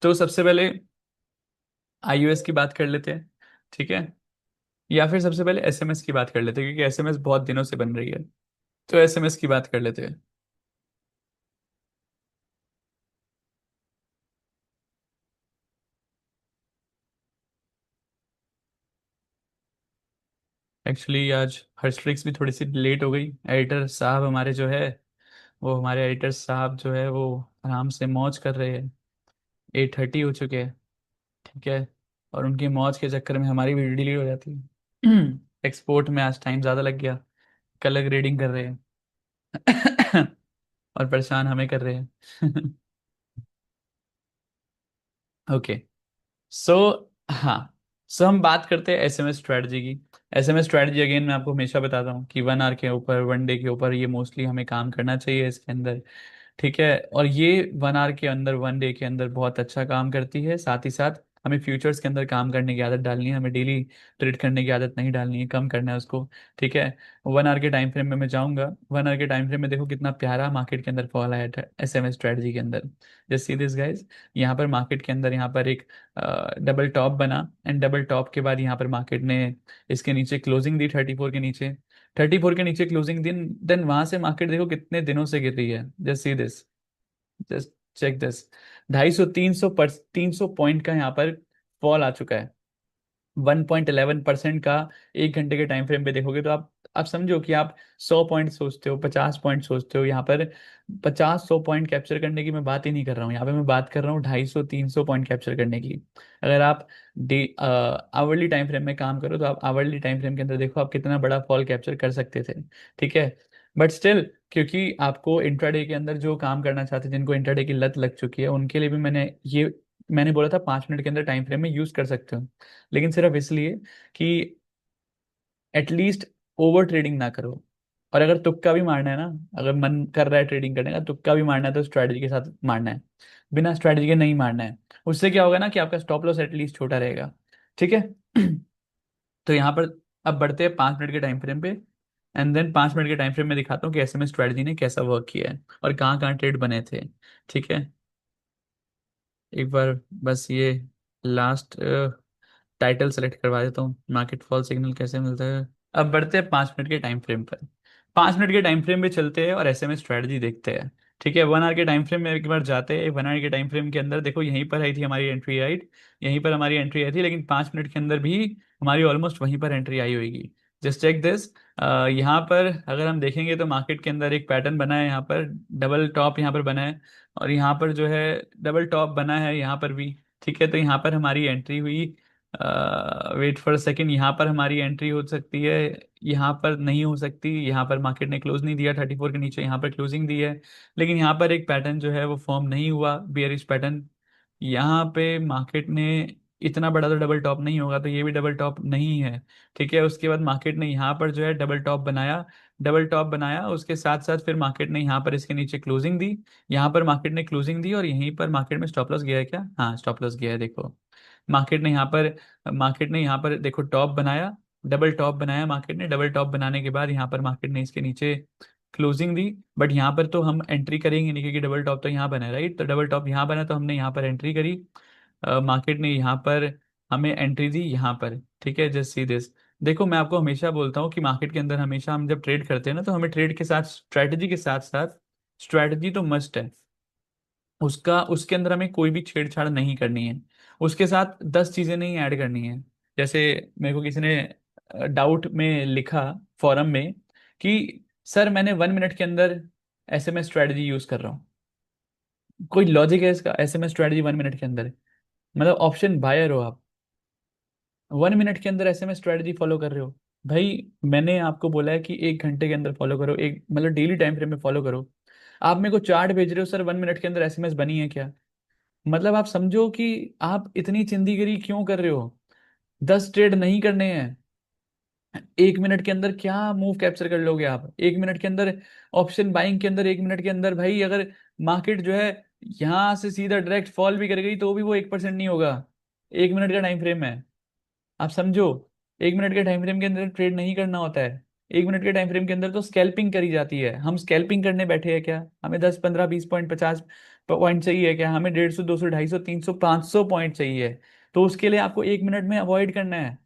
तो सबसे पहले आईओएस की बात कर लेते हैं, ठीक है? या फिर सबसे पहले एसएमएस की बात कर लेते हैं, क्योंकि एसएमएस बहुत दिनों से बन रही है। तो एसएमएस की बात कर लेते हैं। एक्चुअली आज हर्षफ्लिक्स भी थोड़ी सी लेट हो गई। एडिटर साहब हमारे जो है, वो हमारे एडिटर साहब जो है वो आराम से मौज कर रहे हैं। 8:30 हो चुके हैं, ठीक है? और उनकी मौज के चक्कर में हमारी भी डिलीट हो जाती है। एक्सपोर्ट में आज टाइम ज़्यादा लग गया। कलर ग्रेडिंग कर रहे हैं। और परेशान हमें कर रहे हैं। ओके। सो हाँ, सो हम बात करते हैं एसएमएस स्ट्रेटजी की। एसएमएस स्ट्रेटजी अगेन मैं आपको हमेशा बताता हूँ कि 1 आवर के ऊपर, 1 डे के ऊपर ये मोस्टली हमें काम करना चाहिए इसके अंदर, ठीक है? और ये 1 आवर के अंदर, 1 डे के अंदर बहुत अच्छा काम करती है। साथ ही साथ हमें फ्यूचर्स के अंदर काम करने की आदत डालनी है, हमें डेली ट्रेड करने की आदत नहीं डालनी है, कम करना है उसको, ठीक है? 1 आवर के टाइम फ्रेम में मैं जाऊंगा। 1 आवर के टाइम फ्रेम में देखो कितना प्यारा मार्केट के अंदर फॉल आया था एसएमएस स्ट्रेटजी के अंदर। जस्ट सी दिस गाइस, यहाँ पर मार्केट के अंदर यहाँ पर एक डबल टॉप बना, एंड डबल टॉप के बाद यहाँ पर मार्केट ने इसके नीचे क्लोजिंग दी 34 के नीचे। 34 के नीचे क्लोजिंग दिन, देन वहां से मार्केट देखो कितने दिनों से गिर रही है। Just see this, just check this. 300 point का यहाँ पर फॉल आ चुका है। 1.11% का। 1 घंटे के टाइम फ्रेम पे देखोगे तो आप समझो कि आप 100 पॉइंट सोचते हो, 50 पॉइंट सोचते हो। यहाँ पर 50-100 पॉइंट कैप्चर करने की मैं बात ही नहीं कर रहा हूँ, यहाँ पे मैं बात कर रहा हूँ 250-300 पॉइंट कैप्चर करने की। अगर आप डे आवरली टाइम फ्रेम में काम करो तो आप आवरली टाइम फ्रेम के अंदर देखो आप कितना बड़ा फॉल कैप्चर कर सकते थे, ठीक है? बट स्टिल, क्योंकि आपको इंट्राडे के अंदर जो काम करना चाहते हैं, जिनको इंट्राडे की लत लग चुकी है, उनके लिए भी मैंने बोला था 5 मिनट के अंदर टाइम फ्रेम में यूज कर सकते हो। लेकिन सिर्फ इसलिए कि एटलीस्ट ओवर ट्रेडिंग ना करो। और अगर तुक्का भी मारना है ना, अगर मन कर रहा है ट्रेडिंग करने का, तुक्का भी मारना है तो स्ट्रैटेजी के साथ मारना है, बिना स्ट्रैटेजी के नहीं मारना है। उससे क्या होगा ना कि आपका स्टॉप लॉस एटलीस्ट छोटा रहेगा, ठीक है? तो यहाँ पर अब बढ़ते हैं 5 मिनट के टाइम फ्रेम पे। एंड देन 5 मिनट के टाइम फ्रेम में दिखाता हूँ कि एसएमएस स्ट्रैटेजी ने कैसा वर्क किया है और कहाँ कहाँ ट्रेड बने थे, ठीक है? एक बार बस ये लास्ट टाइटल सेलेक्ट करवा देता हूँ, मार्केट फॉल सिग्नल कैसे मिलता है। अब बढ़ते हैं 5 मिनट के टाइम फ्रेम पर। 5 मिनट के टाइम फ्रेम पे चलते हैं और एसएमएस स्ट्रेटजी देखते हैं, ठीक है? 1 आवर के टाइम फ्रेम में एक बार जाते हैं। 1 आवर के टाइम फ्रेम के अंदर देखो यहीं पर आई थी हमारी एंट्री, राइट? यहीं पर हमारी एंट्री आई थी, लेकिन 5 मिनट के अंदर भी हमारी ऑलमोस्ट वहीं पर एंट्री आई होगी। Just check this. यहाँ पर अगर हम देखेंगे तो मार्केट के अंदर एक पैटर्न बना है, यहाँ पर डबल टॉप यहाँ पर बना है, और यहाँ पर जो है डबल टॉप बना है यहाँ पर भी, ठीक है? तो यहाँ पर हमारी एंट्री हुई। वेट फॉर अ सेकेंड, यहाँ पर हमारी एंट्री हो सकती है, यहाँ पर नहीं हो सकती। यहाँ पर मार्केट ने क्लोज नहीं दिया 34 के नीचे, यहाँ पर क्लोजिंग दी है। लेकिन यहाँ पर एक पैटर्न जो है वो फॉर्म नहीं हुआ, बियरिश पैटर्न। यहाँ पे मार्केट ने इतना बड़ा तो डबल टॉप नहीं होगा, तो ये भी डबल टॉप नहीं है, ठीक है? उसके बाद मार्केट ने यहाँ पर जो है डबल टॉप बनाया। डबल टॉप बनाया, उसके साथ साथ फिर मार्केट ने यहाँ पर इसके नीचे क्लोजिंग दी। यहाँ पर मार्केट ने क्लोजिंग दी और यहीं पर मार्केट में स्टॉप लॉस गया है क्या? हाँ, स्टॉप लॉस गया है, देखो। मार्केट ने यहाँ पर देखो टॉप बनाया, डबल टॉप बनाया मार्केट ने। डबल टॉप बनाने के बाद यहाँ पर मार्केट ने इसके नीचे क्लोजिंग दी। बट यहाँ पर तो हम एंट्री करेंगे नहीं, क्योंकि डबल टॉप तो यहाँ बना है, राइट? तो डबल टॉप यहाँ बना तो हमने यहाँ पर एंट्री करी। मार्केट ने यहाँ पर हमें एंट्री दी यहाँ पर, ठीक है? Just see this. देखो मैं आपको हमेशा बोलता हूँ कि मार्केट के अंदर हमेशा हम जब ट्रेड करते हैं ना, तो हमें ट्रेड के साथ स्ट्रैटेजी के साथ साथ, स्ट्रैटेजी तो मस्ट है, उसका उसके अंदर हमें कोई भी छेड़छाड़ नहीं करनी है। उसके साथ 10 चीजें नहीं ऐड करनी है। जैसे मेरे को किसी ने डाउट में लिखा फॉरम में कि सर मैंने 1 मिनट के अंदर एसएमएस स्ट्रेटजी यूज कर रहा हूँ। कोई लॉजिक है इसका? एसएमएस स्ट्रेटजी 1 मिनट के अंदर, मतलब ऑप्शन बायर हो आप, 1 मिनट के अंदर एसएमएस स्ट्रेटजी फॉलो कर रहे हो? भाई मैंने आपको बोला है कि 1 घंटे के अंदर फॉलो करो, एक मतलब डेली टाइम फ्रेम में फॉलो करो। आप मेरे को चार्ट भेज रहे हो सर 1 मिनट के अंदर एसएमएस बनी है क्या? मतलब आप समझो कि आप इतनी चिंदीगिरी क्यों कर रहे हो? 10 ट्रेड नहीं करने हैं, 1 मिनट के अंदर क्या मूव कैप्चर कर लोगे आप 1 मिनट के अंदर? ऑप्शन बाइंग के अंदर 1 मिनट के अंदर भाई, अगर मार्केट जो है यहां से सीधा डायरेक्ट फॉल भी कर गई तो भी वो 1% नहीं होगा। 1 मिनट का टाइम फ्रेम है, आप समझो। 1 मिनट के टाइम फ्रेम के अंदर ट्रेड नहीं करना होता है। 1 मिनट के टाइम फ्रेम के अंदर तो स्कैल्पिंग करी जाती है। हम स्कैल्पिंग करने बैठे हैं क्या? हमें 10 15 20 पॉइंट 50 पॉइंट चाहिए क्या? हमें 150 200 250 300 500 पॉइंट चाहिए। तो उसके लिए आपको 1 मिनट में अवॉइड करना है।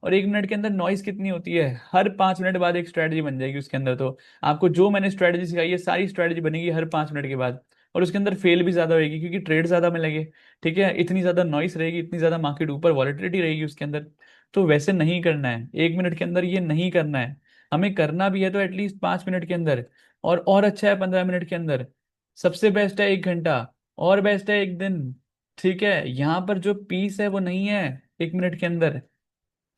और 1 मिनट के अंदर नॉइस कितनी होती है? हर 5 मिनट बाद एक स्ट्रेटजी बन जाएगी उसके अंदर। तो आपको जो मैंने स्ट्रेटजी सिखाई है सारी स्ट्रेटजी बनेगी हर 5 मिनट के बाद। और उसके अंदर फेल भी ज्यादा होगी क्योंकि ट्रेड ज्यादा मिलेंगे। ठीक है, इतनी ज्यादा नॉइस रहेगी, इतनी ज्यादा मार्केट ऊपर वॉलेटिलिटी रहेगी उसके अंदर। तो वैसे नहीं करना है 1 मिनट के अंदर, ये नहीं करना है। हमें करना भी है तो एटलीस्ट 5 मिनट के अंदर। और अच्छा है 15 मिनट के अंदर। सबसे बेस्ट है 1 घंटा। और बेस्ट है एक दिन। ठीक है, यहाँ पर जो पीस है वो नहीं है 1 मिनट के अंदर।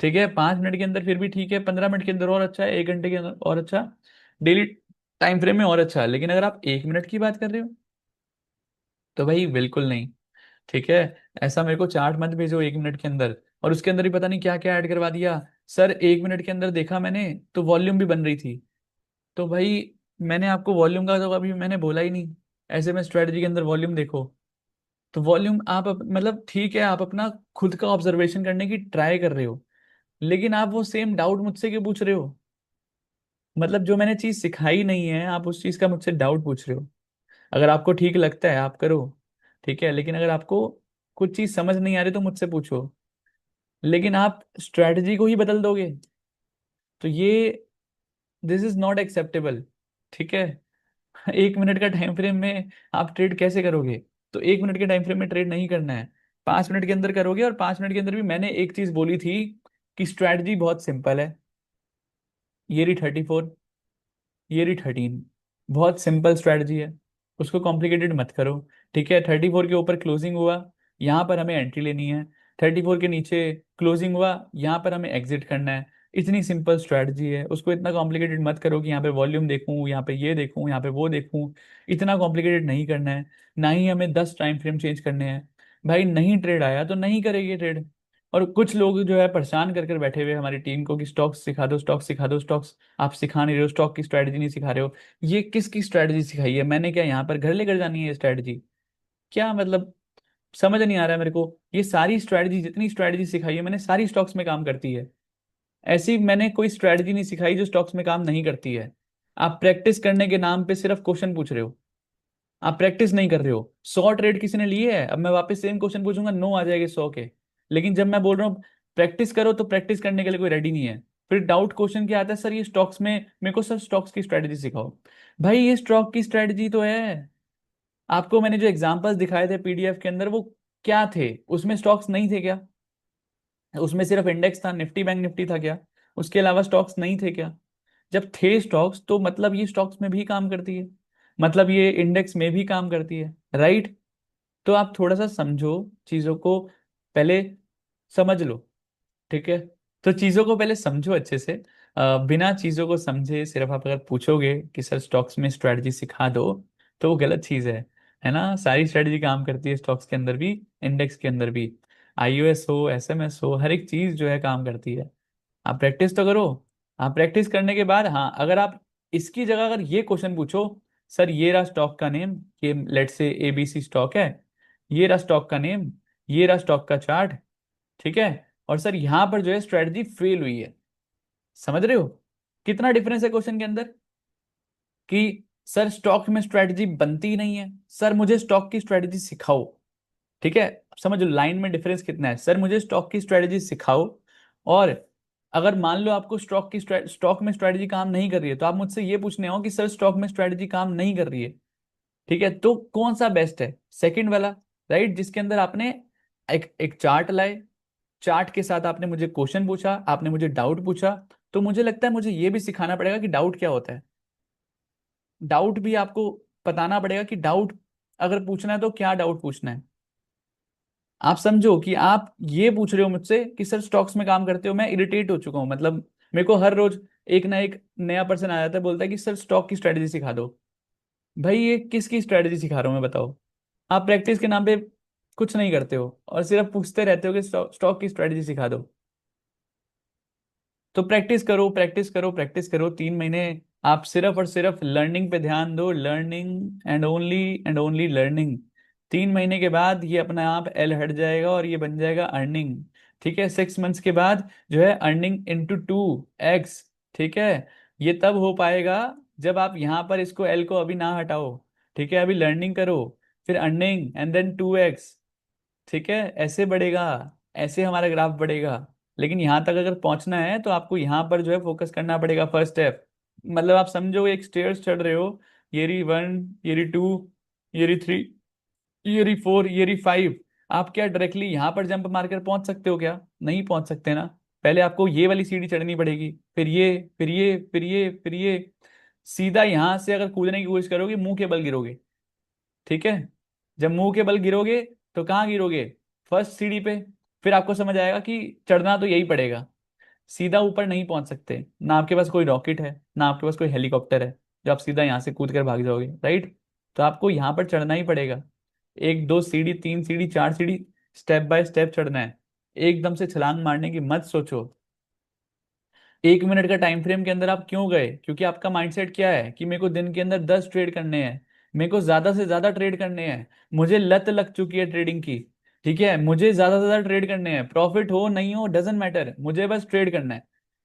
ठीक है, 5 मिनट के अंदर फिर भी ठीक है, 15 मिनट के अंदर और अच्छा है, 1 घंटे के अंदर और अच्छा, डेली टाइम फ्रेम में और अच्छा है। लेकिन अगर आप 1 मिनट की बात कर रहे हो तो भाई बिल्कुल नहीं। ठीक है, ऐसा मेरे को चार्ट मत भेजो 1 मिनट के अंदर। और उसके अंदर ही पता नहीं क्या क्या ऐड करवा दिया। सर 1 मिनट के अंदर देखा मैंने तो वॉल्यूम भी बन रही थी। तो भाई मैंने आपको वॉल्यूम का तो अभी मैंने बोला ही नहीं। ऐसे में स्ट्रेटजी के अंदर वॉल्यूम देखो। तो वॉल्यूम आप मतलब ठीक है, आप अपना खुद का ऑब्जर्वेशन करने की ट्राई कर रहे हो। लेकिन आप वो सेम डाउट मुझसे क्यों पूछ रहे हो? मतलब जो मैंने चीज सिखाई नहीं है आप उस चीज का मुझसे डाउट पूछ रहे हो। अगर आपको ठीक लगता है आप करो। ठीक है, लेकिन अगर आपको कुछ चीज समझ नहीं आ रही तो मुझसे पूछो। लेकिन आप स्ट्रैटेजी को ही बदल दोगे तो ये दिस इज नॉट एक्सेप्टेबल। ठीक है, 1 मिनट का टाइम फ्रेम में आप ट्रेड कैसे करोगे? तो 1 मिनट के टाइम फ्रेम में ट्रेड नहीं करना है। 5 मिनट के अंदर करोगे। और 5 मिनट के अंदर भी मैंने एक चीज बोली थी कि स्ट्रैटेजी बहुत सिंपल है। ये रही 34, ये रही 13। बहुत सिंपल स्ट्रैटेजी है। उसको कॉम्प्लिकेटेड मत करो। ठीक है, 34 के ऊपर क्लोजिंग हुआ, यहाँ पर हमें एंट्री लेनी है। 34 के नीचे क्लोजिंग हुआ, यहाँ पर हमें एग्जिट करना है। इतनी सिंपल स्ट्रैटेजी है, उसको इतना कॉम्प्लिकेटेड मत करो कि यहाँ पे वॉल्यूम देखूं, यहाँ पे ये देखूं, यहाँ पे वो देखूं। इतना कॉम्प्लिकेटेड नहीं करना है। ना ही हमें 10 टाइम फ्रेम चेंज करने हैं। भाई नहीं ट्रेड आया तो नहीं करेंगे ट्रेड। और कुछ लोग जो है परेशान कर कर बैठे हुए हैं हमारी टीम को कि स्टॉक्स सिखा दो, स्टॉक्स सिखा दो, स्टॉक्स। आप सिखा नहीं रहे हो, स्टॉक की स्ट्रैटेजी नहीं सिखा रहे हो। ये किसकी स्ट्रैटेजी सिखाई है? मैंने क्या यहाँ पर घर लेकर जानी है ये स्ट्रैटेजी? क्या मतलब? समझ नहीं आ रहा है मेरे को। ये सारी स्ट्रैटेजी, जितनी स्ट्रैटेजी सिखाई है मैंने, सारी स्टॉक्स में काम करती है। ऐसी मैंने कोई स्ट्रैटेजी नहीं सिखाई जो स्टॉक्स में काम नहीं करती है। आप प्रैक्टिस करने के नाम पे सिर्फ क्वेश्चन पूछ रहे हो। आप प्रैक्टिस नहीं कर रहे हो। 100 ट्रेड किसी ने लिए है? अब मैं वापस सेम क्वेश्चन पूछूंगा, नो आ जाएंगे 100 के। लेकिन जब मैं बोल रहा हूँ प्रैक्टिस करो तो प्रैक्टिस करने के लिए कोई रेडी नहीं है। फिर डाउट क्वेश्चन क्या आता है? सर ये स्टॉक्स में मेरे को सर स्टॉक्स की स्ट्रैटेजी सिखाओ। भाई ये स्टॉक की स्ट्रैटेजी तो है। आपको मैंने जो एग्जांपल्स दिखाए थे पीडीएफ के अंदर वो क्या थे? उसमें स्टॉक्स नहीं थे क्या? उसमें सिर्फ इंडेक्स था, निफ्टी बैंक निफ्टी था क्या? उसके अलावा स्टॉक्स नहीं थे क्या? जब थे स्टॉक्स तो मतलब ये स्टॉक्स में भी काम करती है। मतलब ये इंडेक्स में भी काम करती है, राइट? तो आप थोड़ा सा समझो चीजों को, पहले समझ लो। ठीक है, तो चीजों को पहले समझो अच्छे से। बिना चीजों को समझे सिर्फ आप अगर पूछोगे कि सर स्टॉक्स में स्ट्रेटजी सिखा दो तो वो गलत चीज है ना? सारी स्ट्रेटजी काम करती है स्टॉक्स के अंदर भी, इंडेक्स के अंदर भी। आईओएस हो, एसएमएस हो, हर एक चीज जो है काम करती है। आप प्रैक्टिस तो करो। आप प्रैक्टिस करने के बाद, हाँ, अगर आप इसकी जगह अगर ये क्वेश्चन पूछो, सर ये रहा स्टॉक का नेम, ये लेट से एबीसी स्टॉक है, ये रहा स्टॉक का नेम, ये रहा स्टॉक का चार्ट। ठीक है, और सर यहाँ पर जो है स्ट्रेटजी फेल हुई है। समझ रहे हो कितना डिफरेंस है क्वेश्चन के अंदर? कि सर स्टॉक में स्ट्रेटजी बनती ही नहीं है, सर मुझे स्टॉक की स्ट्रेटजी सिखाओ। ठीक है, समझ लो लाइन में डिफरेंस कितना है। सर मुझे स्टॉक की स्ट्रेटजी सिखाओ। और अगर मान लो आपको स्टॉक में स्ट्रेटजी काम नहीं कर रही है तो आप मुझसे ये पूछने हो कि सर स्टॉक में स्ट्रेटजी काम नहीं कर रही है। ठीक है, तो कौन सा बेस्ट है? सेकंड वाला, राइट? जिसके अंदर आपने एक एक चार्ट लाए, चार्ट के साथ आपने मुझे क्वेश्चन पूछा, आपने मुझे डाउट पूछा। तो मुझे लगता है मुझे ये भी सिखाना पड़ेगा कि डाउट क्या होता है। डाउट भी आपको बताना पड़ेगा कि डाउट अगर पूछना है तो क्या डाउट पूछना है। आप समझो कि आप ये पूछ रहे हो मुझसे कि सर स्टॉक्स में काम करते हो, मैं इरिटेट हो चुका हूं। मतलब मेरे को हर रोज एक ना एक नया पर्सन आ जाता है, बोलता है कि सर स्टॉक की स्ट्रेटजी सिखा दो। भाई ये किसकी स्ट्रेटजी सिखा रहा हूं मैं, बताओ? आप प्रैक्टिस के नाम पे कुछ नहीं करते हो और सिर्फ पूछते रहते हो कि स्टॉक की स्ट्रेटजी सिखा दो। तो प्रैक्टिस करो, प्रैक्टिस करो, प्रैक्टिस करो 3 महीने। आप सिर्फ और सिर्फ लर्निंग पे ध्यान दो, लर्निंग एंड ओनली लर्निंग। 3 महीने के बाद ये अपने आप एल हट जाएगा और ये बन जाएगा अर्निंग। ठीक है, 6 मंथ्स के बाद जो है अर्निंग इंटू 2x। ठीक है, ये तब हो पाएगा जब आप यहाँ पर इसको एल को अभी ना हटाओ। ठीक है, अभी लर्निंग करो, फिर अर्निंग एंड देन 2x। ठीक है, ऐसे बढ़ेगा, ऐसे हमारा ग्राफ बढ़ेगा। लेकिन यहाँ तक अगर पहुंचना है तो आपको यहाँ पर जो है फोकस करना पड़ेगा, फर्स्ट स्टेप। मतलब आप समझो एक स्टेयर्स चढ़ रहे हो, ये रही 1, ये रही 2, ये रही 3, ये रही 4, ये रही 5। आप क्या डायरेक्टली यहाँ पर जंप मारकर पहुंच सकते हो क्या? नहीं पहुंच सकते ना। पहले आपको ये वाली सीढ़ी चढ़नी पड़ेगी, फिर ये, फिर ये, फिर ये, फिर ये। सीधा यहाँ से अगर कूदने की कोशिश करोगे, मुंह के बल गिरोगे। ठीक है, जब मुंह के बल गिरोगे तो कहाँ गिरोगे? फर्स्ट सीढ़ी पे। फिर आपको समझ आएगा कि चढ़ना तो यही पड़ेगा। सीधा ऊपर नहीं पहुंच सकते, ना आपके पास कोई रॉकेट है, ना आपके पास कोई हेलीकॉप्टर है जो आप सीधा यहाँ से कूद कर भाग जाओगे, राइट? तो आपको यहाँ पर चढ़ना ही पड़ेगा। एक दो सीढ़ी, तीन सीढ़ी, चार सीढ़ी, स्टेप बाय स्टेप चढ़ना है। एकदम से छलांग मारने की मत सोचो। 1 मिनट का टाइम फ्रेम के अंदर आप क्यों गए? क्योंकि आपका माइंडसेट क्या है कि मेरे को दिन के अंदर 10 ट्रेड करने हैं, मेरे को ज्यादा से ज्यादा ट्रेड करने हैं, मुझे लत लग चुकी है ट्रेडिंग की। ठीक है, मुझे ज्यादा से ज्यादा ट्रेड करने हैं, प्रॉफिट हो नहीं हो डजेंट मैटर, मुझे बस ट्रेड करना है,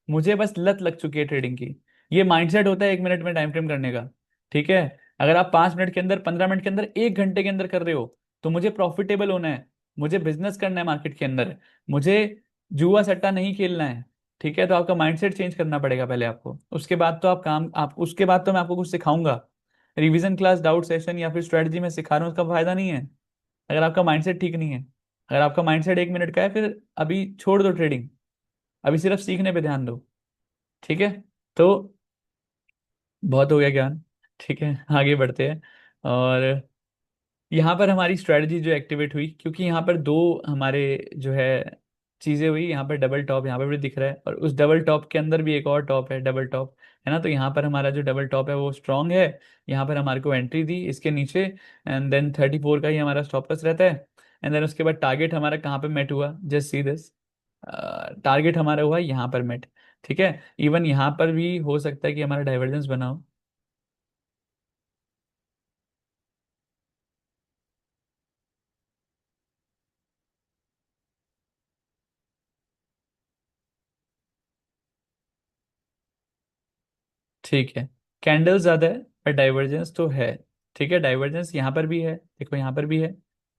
मुझे बस लत लग चुकी है ट्रेडिंग की। ये माइंडसेट होता है 1 मिनट में टाइम फ्रेम करने का। ठीक है, अगर आप 5 मिनट के अंदर, 15 मिनट के अंदर, 1 घंटे के अंदर कर रहे हो, तो मुझे प्रॉफिटेबल होना है, मुझे बिजनेस करना है मार्केट के अंदर, मुझे जुआ सट्टा नहीं खेलना है। ठीक है, तो आपका माइंडसेट चेंज करना पड़ेगा पहले आपको, उसके बाद तो आप काम, आप उसके बाद तो मैं आपको कुछ सिखाऊंगा। रिवीजन क्लास, डाउट सेशन या फिर स्ट्रेटजी में सिखा रहा हूँ, उसका फायदा नहीं है अगर आपका माइंडसेट ठीक नहीं है। अगर आपका माइंडसेट 1 मिनट का है, फिर अभी छोड़ दो ट्रेडिंग, अभी सिर्फ सीखने पे ध्यान दो। ठीक है, तो बहुत हो गया ज्ञान। ठीक है, आगे बढ़ते हैं। और यहाँ पर हमारी स्ट्रेटजी जो एक्टिवेट हुई, क्योंकि यहाँ पर दो हमारे जो है चीज़ें हुई, यहाँ पर डबल टॉप यहाँ पर भी दिख रहा है, और उस डबल टॉप के अंदर भी एक और टॉप है, डबल टॉप, है ना? तो यहाँ पर हमारा जो डबल टॉप है वो स्ट्रांग है। यहाँ पर हमारे को एंट्री दी इसके नीचे, एंड देन 34 का ही हमारा स्टॉप लॉस रहता है। एंड देन उसके बाद टारगेट हमारा कहाँ पे मेट हुआ, जस्ट सी दिस। टारगेट हमारा हुआ यहाँ पर मेट। ठीक है, इवन यहाँ पर भी हो सकता है कि हमारा डाइवर्जेंस बना हो। ठीक है, कैंडल ज्यादा है पर डाइवर्जेंस तो है। ठीक है, डाइवर्जेंस यहाँ पर भी है, देखो यहाँ पर भी है,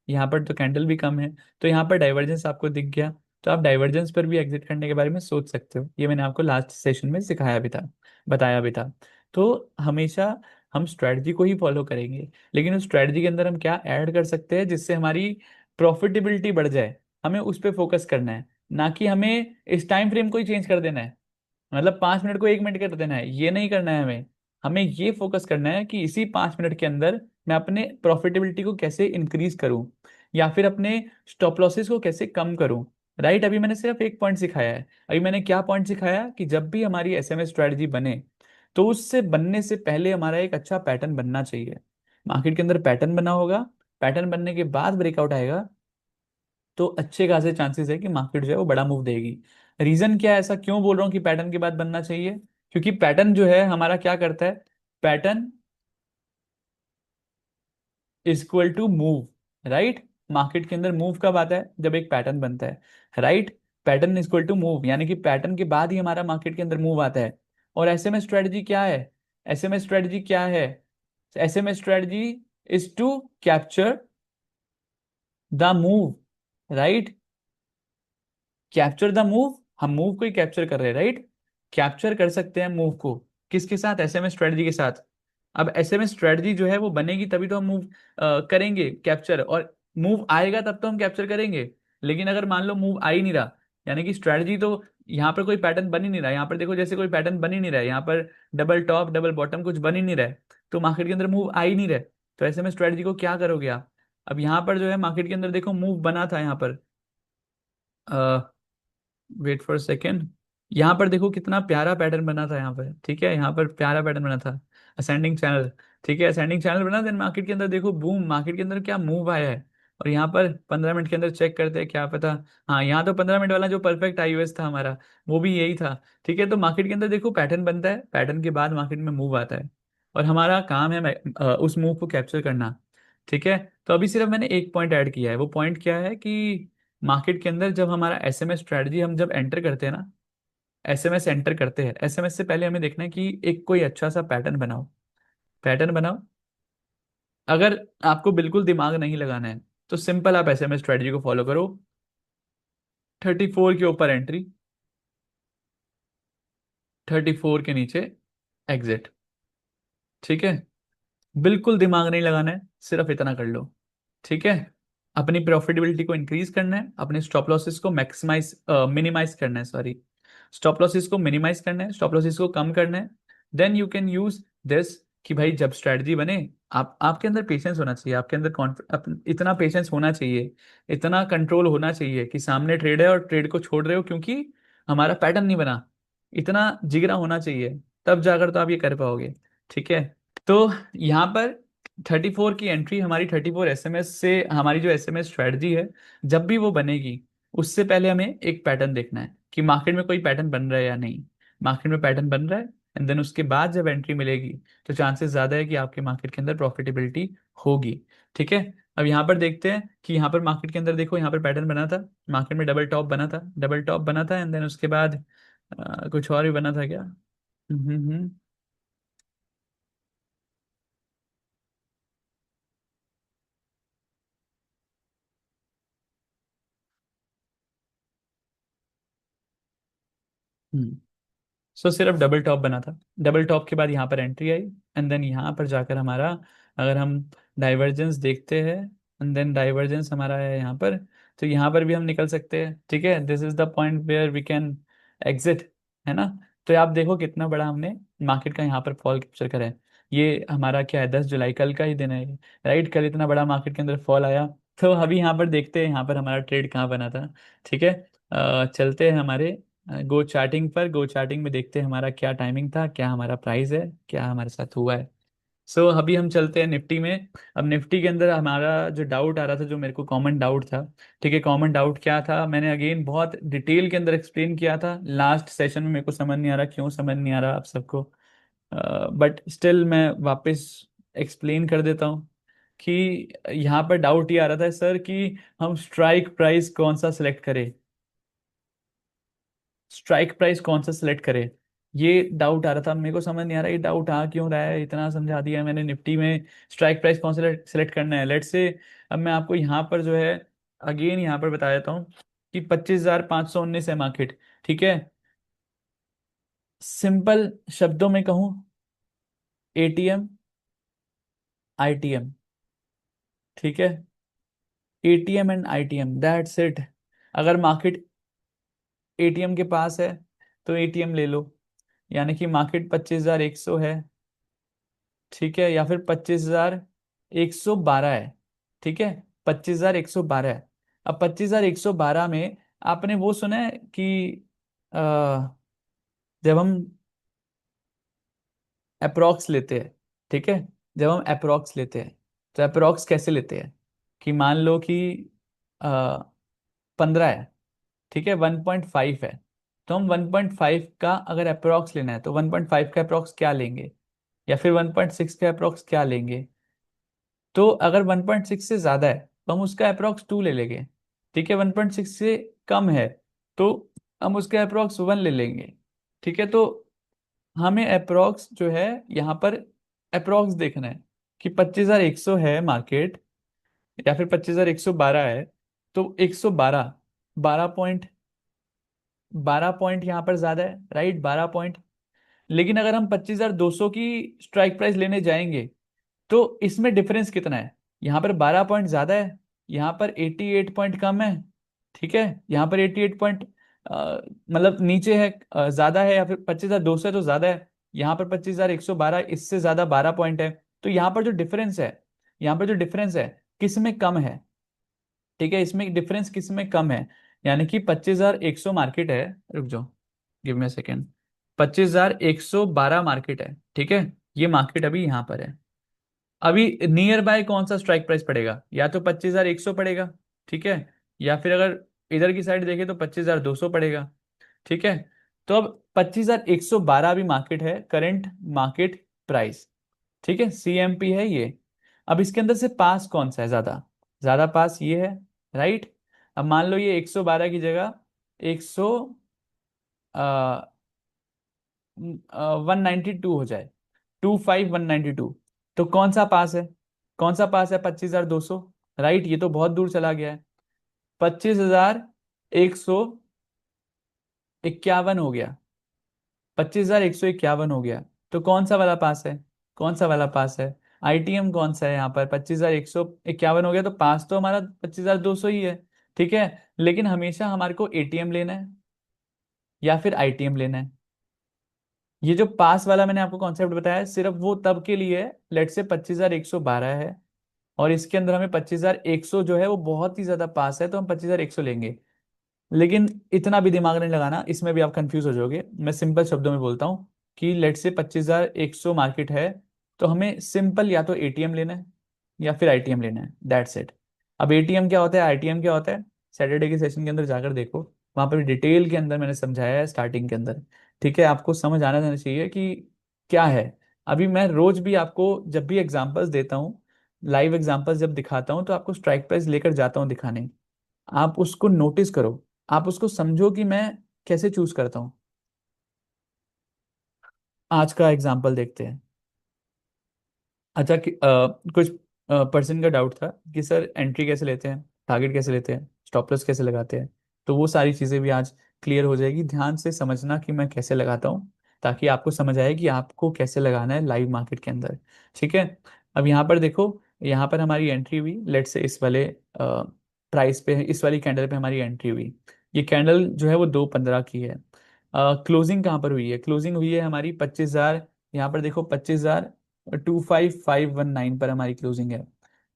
यहाँ पर तो कैंडल भी कम है। तो यहाँ पर डाइवर्जेंस आपको दिख गया, तो आप डाइवर्जेंस पर भी एग्जिट करने के बारे में सोच सकते हो। ये मैंने आपको लास्ट सेशन में सिखाया भी था, बताया भी था। तो हमेशा हम स्ट्रेटजी को ही फॉलो करेंगे, लेकिन उस स्ट्रेटजी के अंदर हम क्या ऐड कर सकते हैं जिससे हमारी प्रॉफिटेबिलिटी बढ़ जाए, हमें उस पर फोकस करना है। ना कि हमें इस टाइम फ्रेम को ही चेंज कर देना है, मतलब 5 मिनट को 1 मिनट कर देना है, ये नहीं करना है हमें। हमें ये फोकस करना है कि इसी 5 मिनट के अंदर मैं अपने प्रॉफिटेबिलिटी को कैसे इंक्रीज करूं, या फिर अपने स्टॉप लॉसेस को कैसे कम करूं। राइट, अभी मैंने सिर्फ एक पॉइंट सिखाया है। अभी मैंने क्या पॉइंट सिखाया कि जब भी हमारी एसएमएस स्ट्रेटजी बने, तो उससे बनने से पहले हमारा एक अच्छा पैटर्न बनना चाहिए। मार्केट के अंदर पैटर्न बना होगा, पैटर्न बनने के बाद ब्रेकआउट आएगा, तो अच्छे खासे चांसेस है कि मार्केट जो है वो बड़ा मूव देगी। रीजन क्या है, ऐसा क्यों बोल रहा हूँ कि पैटर्न के बाद बनना चाहिए? क्योंकि पैटर्न जो है हमारा क्या करता है, pattern is equal to move, right? Market के अंदर मूव कब आता है, जब एक पैटर्न बनता है, right? Pattern is equal to move, यानी कि पैटर्न के बाद ही हमारा मार्केट के अंदर मूव आता है। और ऐसे में स्ट्रेटजी क्या है, ऐसे में स्ट्रेटजी क्या है, ऐसे में strategy is to capture the move, right? Capture the move, हम मूव को ही कैप्चर कर रहे हैं, राइट? कैप्चर कर सकते हैं मूव को, किसके साथ? एसएमएस स्ट्रेटजी के साथ। अब एसएमएस स्ट्रेटजी जो है वो बनेगी तभी तो हम मूव करेंगे कैप्चर, और मूव आएगा तब तो हम कैप्चर करेंगे। लेकिन अगर मान लो मूव आ ही नहीं रहा, यानी कि स्ट्रेटजी तो, यहाँ पर कोई पैटर्न बन ही नहीं रहा, यहाँ पर देखो जैसे कोई पैटर्न बन ही नहीं रहा है, यहाँ पर डबल टॉप डबल बॉटम कुछ बन ही नहीं रहा है, तो मार्केट के अंदर मूव आ ही नहीं रहा है। तो ऐसे में स्ट्रेटजी को क्या करोगे आप? अब यहाँ पर जो है मार्केट के अंदर देखो मूव बना था यहाँ पर, वेट फॉर सेकेंड, यहाँ पर देखो कितना प्यारा पैटर्न बना था यहाँ पर। ठीक है, यहाँ पर प्यारा पैटर्न बना था, असेंडिंग चैनल। ठीक है, असेंडिंग चैनल बना, देन मार्केट के अंदर देखो बूम, मार्केट के अंदर क्या मूव आया है। और यहाँ पर 15 मिनट के अंदर चेक करते हैं, क्या पता। हाँ, यहाँ तो 15 मिनट वाला जो परफेक्ट आईयूएस था हमारा, वो भी यही था। ठीक है, तो मार्केट के अंदर देखो पैटर्न बनता है, पैटर्न के बाद मार्केट में मूव आता है, और हमारा काम है उस मूव को कैप्चर करना। ठीक है, तो अभी सिर्फ मैंने एक पॉइंट ऐड किया है, वो पॉइंट क्या है कि मार्केट के अंदर जब हमारा एसएमएस स्ट्रेटजी हम जब एंटर करते हैं ना, एसएमएस एंटर करते हैं, एसएमएस से पहले हमें देखना है कि एक कोई अच्छा सा पैटर्न बनाओ। पैटर्न बनाओ। अगर आपको बिल्कुल दिमाग नहीं लगाना है तो सिंपल आप एसएमएस स्ट्रेटजी को फॉलो करो। 34 के ऊपर एंट्री, 34 के नीचे एग्जिट। ठीक है। बिल्कुल दिमाग नहीं लगाना है, सिर्फ इतना कर लो। ठीक है। अपनी प्रॉफिटेबिलिटी को इंक्रीज करना है, अपने स्टॉप लॉसेस को मैक्सिमाइज मिनिमाइज करना है, सॉरी, स्टॉप लॉसेस को मिनिमाइज करना है, स्टॉप लॉसेस को कम करना है। Then you can use this कि भाई जब स्ट्रेटजी बने, आप आपके अंदर पेशेंस होना चाहिए, आपके अंदर इतना पेशेंस होना चाहिए, इतना कंट्रोल होना चाहिए कि सामने ट्रेड है और ट्रेड को छोड़ रहे हो क्योंकि हमारा पैटर्न नहीं बना। इतना जिगरा होना चाहिए, तब जाकर तो आप ये कर पाओगे। ठीक है। तो यहाँ पर 34 की एंट्री, हमारी 34 एसएमएस से, हमारी जो एसएमएस स्ट्रेटजी है, जब भी वो बनेगी उससे पहले हमें एक पैटर्न देखना है कि मार्केट में कोई पैटर्न बन रहा है या नहीं। मार्केट में पैटर्न बन रहा है, एंड देन उसके बाद जब एंट्री मिलेगी तो चांसेस ज्यादा है कि आपके मार्केट के अंदर प्रॉफिटेबिलिटी होगी। ठीक है। अब यहाँ पर देखते हैं कि यहाँ पर मार्केट के अंदर देखो, यहाँ पर पैटर्न बना था, मार्केट में डबल टॉप बना था, डबल टॉप बना था, एंड देन उसके बाद कुछ और भी बना था क्या? हम्म। हम्म। सो सिर्फ डबल टॉप बना था, डबल टॉप के बाद यहाँ पर एंट्री आई, एंड देन यहाँ पर जाकर हमारा, अगर हम डाइवर्जेंस देखते हैं, एंड देन डाइवर्जेंस हमारा है यहाँ पर, तो यहाँ पर भी हम निकल सकते हैं। ठीक है, this is the point where we can exit, है ना? तो आप देखो कितना बड़ा हमने मार्केट का यहाँ पर फॉल कैप्चर करा है। ये हमारा क्या है, 10 जुलाई, कल का ही दिन है, राइट? कल इतना बड़ा मार्केट के अंदर फॉल आया। तो अभी यहाँ पर देखते हैं यहाँ पर हमारा ट्रेड कहाँ बना था। ठीक है। चलते हैं हमारे गो चार्टिंग पर, गो चार्टिंग में देखते हैं हमारा क्या टाइमिंग था, क्या हमारा प्राइस है, क्या हमारे साथ हुआ है। सो अभी हम चलते हैं निफ्टी में। अब निफ्टी के अंदर हमारा जो डाउट आ रहा था, जो मेरे को कॉमन डाउट था, ठीक है, कॉमन डाउट क्या था, मैंने अगेन बहुत डिटेल के अंदर एक्सप्लेन किया था लास्ट सेशन में। मेरे को समझ नहीं आ रहा क्यों समझ नहीं आ रहा आप सबको, बट स्टिल मैं वापस एक्सप्लेन कर देता हूँ कि यहाँ पर डाउट ये आ रहा था सर कि हम स्ट्राइक प्राइस कौन सा सिलेक्ट करें, स्ट्राइक प्राइस कौन सा सिलेक्ट करें, ये डाउट आ रहा था। मेरे को समझ नहीं आ रहा ये डाउट आ क्यों रहा है, इतना समझा दिया मैंने निफ्टी में स्ट्राइक प्राइस कौन सा सिलेक्ट करना है, लेट से। अब मैं आपको यहाँ पर जो है अगेन यहाँ पर बता देता हूँ कि 25,519 है मार्केट। ठीक है। सिंपल शब्दों में कहूँ, एटीएम, आईटीएम। ठीक है। ATM and ITM, that's it. अगर मार्केट एटीएम के पास है तो एटीएम ले लो, यानी कि मार्केट 25,100 है। ठीक है। या फिर 25,112 है। ठीक है। 25,112 है। अब 25,112 में आपने वो सुना है कि अ, जब हम अप्रोक्स लेते हैं, ठीक है, जब हम अप्रोक्स लेते हैं तो अप्रोक्स कैसे लेते हैं कि मान लो कि 15 है, ठीक है, 1.5 है, तो हम 1.5 का अगर अप्रोक्स लेना है तो 1.5 का अप्रोक्स क्या लेंगे, या फिर 1.6 का अप्रोक्स क्या लेंगे। तो अगर 1.6 से ज्यादा है तो हम उसका अप्रोक्स 2 ले लेंगे। ठीक है। 1.6 से कम है तो हम उसका अप्रोक्स 1 ले लेंगे। ठीक है। तो हमें अप्रोक्स जो है यहाँ पर अप्रोक्स देखना है कि 25,100 है मार्केट, या फिर 25,112 है, तो 112, 12 पॉइंट, 12 पॉइंट यहाँ पर ज्यादा है, राइट? 12 पॉइंट। लेकिन अगर हम 25,200 की स्ट्राइक प्राइस लेने जाएंगे तो इसमें डिफरेंस कितना है, यहाँ पर 12 पॉइंट ज्यादा है, यहाँ पर 88 पॉइंट कम है। ठीक है। यहाँ पर 88 पॉइंट मतलब नीचे है, ज्यादा है, या फिर 25,200 है तो ज्यादा है, यहाँ पर 25,112 इससे ज्यादा 12 पॉइंट है। तो यहाँ पर जो डिफरेंस है, यहाँ पर जो डिफरेंस है किस में कम है? ठीक है, इसमें डिफरेंस किस में कम है, यानी कि 25,100 मार्केट है, रुक जाओ, गिव मी सेकेंड, 25,112 मार्केट है। ठीक है। ये मार्केट अभी यहाँ पर है। अभी नियर बाय कौन सा स्ट्राइक प्राइस पड़ेगा, या तो 25,100 पड़ेगा, ठीक है, या फिर अगर इधर की साइड देखें तो 25,200 पड़ेगा। ठीक है। तो अब 25,112 भी मार्केट है, करंट मार्केट प्राइस। ठीक है, सीएमपी है ये। अब इसके अंदर से पास कौन सा है ज्यादा, ज्यादा पास ये है, राइट? अब मान लो ये 112 की जगह 100 192 हो जाए, 25192, तो कौन सा पास है? कौन सा पास है? 25,200, राइट, ये तो बहुत दूर चला गया है। 25,151 हो गया, 25,151 हो गया। तो कौन सा वाला पास है? कौन सा वाला पास है? आईटीएम कौन सा है यहाँ पर? 25,151 हो गया, तो पास तो हमारा 25,200 ही है। ठीक है, लेकिन हमेशा हमारे को एटीएम लेना है या फिर आईटीएम लेना है। ये जो पास वाला मैंने आपको कॉन्सेप्ट बताया है, सिर्फ वो तब के लिए है, लेट से 25,112 है, और इसके अंदर हमें 25,100 जो है वो बहुत ही ज्यादा पास है, तो हम 25,100 लेंगे। लेकिन इतना भी दिमाग नहीं लगाना, इसमें भी आप कंफ्यूज हो जाओगे। मैं सिंपल शब्दों में बोलता हूँ कि लेट से 25,100 मार्केट है, तो हमें सिंपल या तो एटीएम लेना है या फिर आईटीएम लेना है, दैट्स इट। अब एटीएम क्या होता है, आईटीएम क्या होता है, सैटरडे के सेशन के अंदर जाकर देखो, वहां पर डिटेल के अंदर मैंने समझाया है स्टार्टिंग के अंदर। ठीक है, आपको समझ आना जाना चाहिए कि क्या है। अभी मैं रोज भी आपको जब भी एग्जांपल्स देता हूँ, लाइव एग्जांपल्स जब दिखाता हूँ, तो आपको स्ट्राइक प्राइस लेकर जाता हूँ दिखाने। आप उसको नोटिस करो, आप उसको समझो कि मैं कैसे चूज करता हूँ। आज का एग्जांपल देखते हैं। अच्छा कुछ पर्सन का डाउट था कि सर एंट्री कैसे लेते हैं, टारगेट कैसे लेते हैं, स्टॉप लॉस कैसे लगाते हैं। तो वो सारी चीज़ें भी आज क्लियर हो जाएगी। ध्यान से समझना कि मैं कैसे लगाता हूँ, ताकि आपको समझ आए कि आपको कैसे लगाना है लाइव मार्केट के अंदर। ठीक है, अब यहाँ पर देखो, यहाँ पर हमारी एंट्री हुई, लेट से इस वाले प्राइस पे, इस वाली कैंडल पे हमारी एंट्री हुई। ये कैंडल जो है वो 2:15 की है। क्लोजिंग कहाँ पर हुई है? क्लोजिंग हुई है हमारी 25,000, यहाँ पर देखो 25,25519 पर हमारी क्लोजिंग है।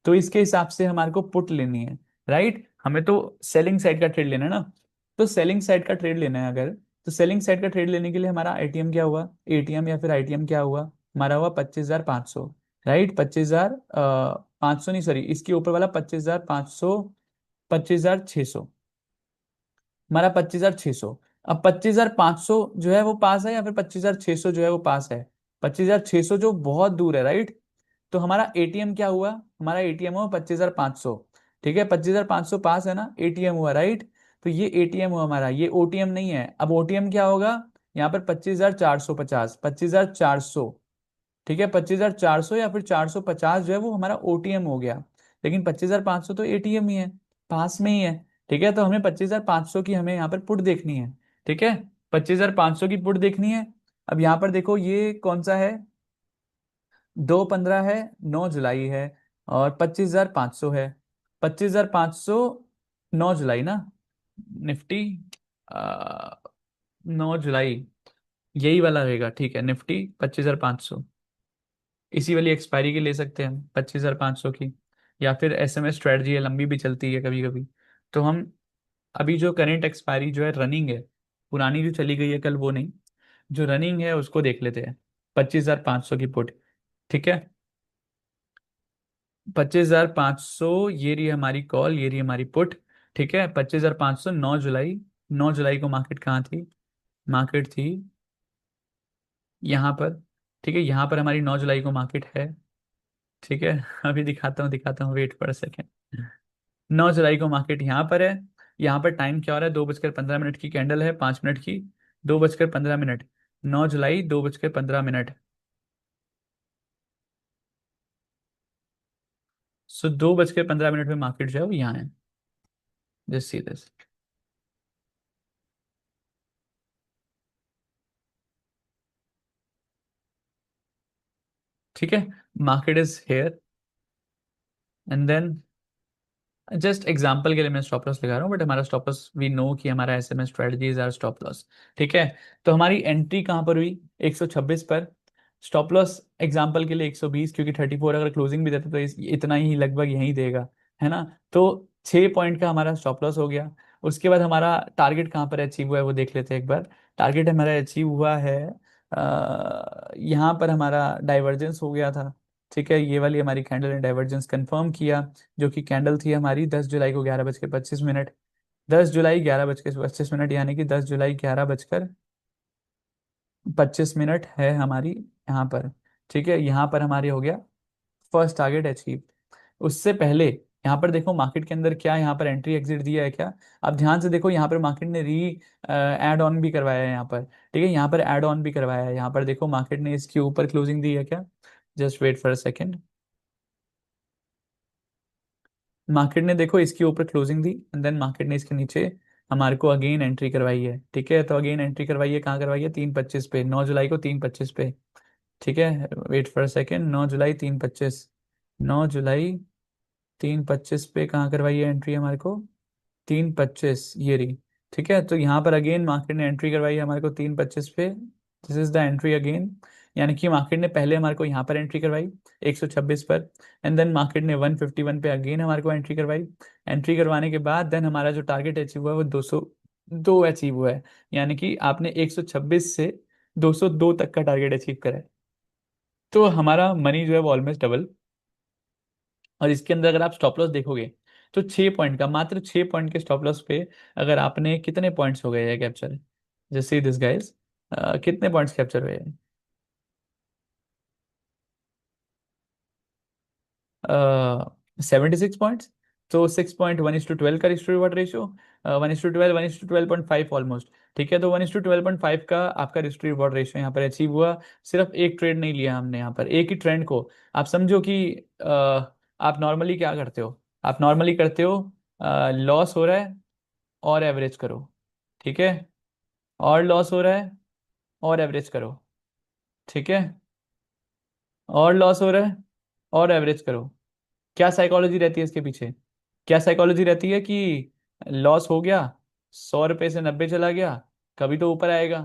तो इसके हिसाब से हमारे को पुट लेनी है, राइट। हमें तो सेलिंग साइड का ट्रेड लेना है ना, तो सेलिंग साइड का ट्रेड लेना है अगर, तो सेलिंग साइड का ट्रेड लेने के लिए हमारा एटीएम क्या हुआ, एटीएम या फिर आईटीएम क्या हुआ, हमारा हुआ 25,500, राइट। 25,500 नहीं, सॉरी, इसके ऊपर वाला 25,500, 25,600, हमारा 25,600। अब 25,500 जो है वो पास है या फिर 25,600 जो है वो पास है? 25,600 जो बहुत दूर है, राइट। तो हमारा एटीएम क्या हुआ, हमारा एटीएम हुआ 25,500। ठीक है, 25,500 पास है ना, एटीएम हुआ, राइट। तो ये एटीएम हुआ हमारा, ये ओटीएम नहीं है। अब ओटीएम क्या होगा, यहाँ पर 25,450, 25,400। ठीक है, 25,400 या फिर 450 जो है वो हमारा ओटीएम हो गया। लेकिन 25,500 तो एटीएम ही है, पास में ही है। ठीक है, तो हमें 25,500 की हमें यहाँ पर पुट देखनी है। ठीक है, 25,500 की पुट देखनी है। अब यहाँ पर देखो ये कौन सा है, 2:15 है, 9 जुलाई है, और 25,500 है। 25,500, 9 जुलाई ना, निफ्टी, 9 जुलाई, यही वाला रहेगा। ठीक है, निफ्टी 25,500, इसी वाली एक्सपायरी की ले सकते हैं हम 25,500 की। या फिर एसएमएस स्ट्रेटजी है, लंबी भी चलती है कभी कभी। तो हम अभी जो करेंट एक्सपायरी जो है रनिंग है, पुरानी जो चली गई है कल वो नहीं, जो रनिंग है उसको देख लेते हैं। 25,500 की पुट, ठीक है। 25,500, ये रही हमारी कॉल, ये रही हमारी पुट। ठीक है, 25,500, 9 जुलाई, 9 जुलाई को मार्केट कहाँ थी? मार्केट थी यहाँ पर। ठीक है, यहाँ पर हमारी 9 जुलाई को मार्केट है। ठीक है, अभी दिखाता हूँ, वेट फॉर अ सेकेंड। 9 जुलाई को मार्केट यहाँ पर है। यहाँ पर टाइम क्या हो रहा है, 2:15 की कैंडल है, 5 मिनट की, 2:15। 9 जुलाई, 2:15। सो 2:15 में मार्केट जो है वो यहाँ है। Just see this. ठीक है, market is here, and then just example के लिए मैं स्टॉप लॉस लगा रहा हूँ, बट हमारा स्टॉप लॉस वी नो कि हमारा SMS strategy is our stop loss. ठीक है, तो हमारी एंट्री कहाँ पर हुई, 126 पर। स्टॉप लॉस एग्जाम्पल के लिए 120, क्योंकि 34 अगर क्लोजिंग भी देते तो इतना ही लगभग यहीं देगा, है ना। तो 6 पॉइंट का हमारा स्टॉप लॉस हो गया। उसके बाद हमारा टारगेट कहाँ पर अचीव हुआ है वो देख लेते हैं एक बार। टारगेट हमारा अचीव हुआ है, यहाँ पर हमारा डाइवर्जेंस हो गया था। ठीक है, ये वाली हमारी कैंडल ने डाइवर्जेंस कंफर्म किया, जो कि कैंडल थी हमारी 10 जुलाई को 11:25। 10 जुलाई 11:25, यानी कि 10 जुलाई 11:25 है हमारी यहाँ पर। ठीक है, यहाँ पर हमारी हो गया फर्स्ट टारगेट अचीव। उससे पहले यहाँ पर देखो मार्केट के अंदर क्या यहाँ पर एंट्री एग्जिट दिया है क्या। आप ध्यान से देखो, यहाँ पर मार्केट ने री एड ऑन भी करवाया है यहाँ पर। ठीक है, यहाँ पर एड ऑन भी करवाया है, यहाँ पर देखो मार्केट ने इसके ऊपर क्लोजिंग दी है क्या। Just wait for a second. Market ने देखो इसके ऊपर क्लोजिंग दी एंड देन मार्केट ने इसके नीचे हमारे को अगेन एंट्री करवाई है। ठीक है, तो अगेन एंट्री करवाई है, कहाँ करवाई है, 3:25 पे, 9 जुलाई को 3:25 पे। ठीक है, वेट फॉर अ सेकेंड, 9 जुलाई 3:25, 9 जुलाई 3:25 पे कहाँ करवाई है एंट्री हमारे को, 3:25 ये रही। ठीक है, तो यहाँ पर अगेन मार्केट ने एंट्री करवाई है हमारे को 3:25 पे। This is the entry again. यानी कि मार्केट ने पहले हमारे को यहाँ पर एंट्री करवाई 126 पर, एंड देन मार्केट ने 151 पे अगेन हमारे को एंट्री करवाई। एंट्री करवाने के बाद देन हमारा जो टारगेट अचीव हुआ है वो 202 अचीव हुआ है। यानी कि आपने 126 से 202 तक का टारगेट अचीव करा है। तो हमारा मनी जो है वो ऑलमोस्ट डबल। और इसके अंदर अगर आप स्टॉप लॉस देखोगे तो 6 पॉइंट का, मात्र 6 पॉइंट के स्टॉप लॉस पे अगर आपने कितने पॉइंट्स हो गए हैं कैप्चर, जैसे दिस गाइस, कितने पॉइंट्स कैप्चर हुए हैं, 76 पॉइंट्स। तो 6.1:12 का रिस्क रिवॉर्ड रेशियो, 1:12, 1:12.5 ऑलमोस्ट। ठीक है, तो 1:12.5 का आपका रिस्क रिवॉर्ड रेशियो यहाँ पर अचीव हुआ। सिर्फ एक ट्रेड नहीं लिया हमने यहाँ पर, एक ही ट्रेंड को। आप समझो कि आप नॉर्मली क्या करते हो, आप नॉर्मली करते हो लॉस हो रहा है और एवरेज करो। ठीक है, और लॉस हो रहा है और एवरेज करो। ठीक है, और लॉस हो रहा है और एवरेज करो। क्या साइकोलॉजी रहती है इसके पीछे, क्या साइकोलॉजी रहती है कि लॉस हो गया, 100 रुपये से 90 चला गया, कभी तो ऊपर आएगा,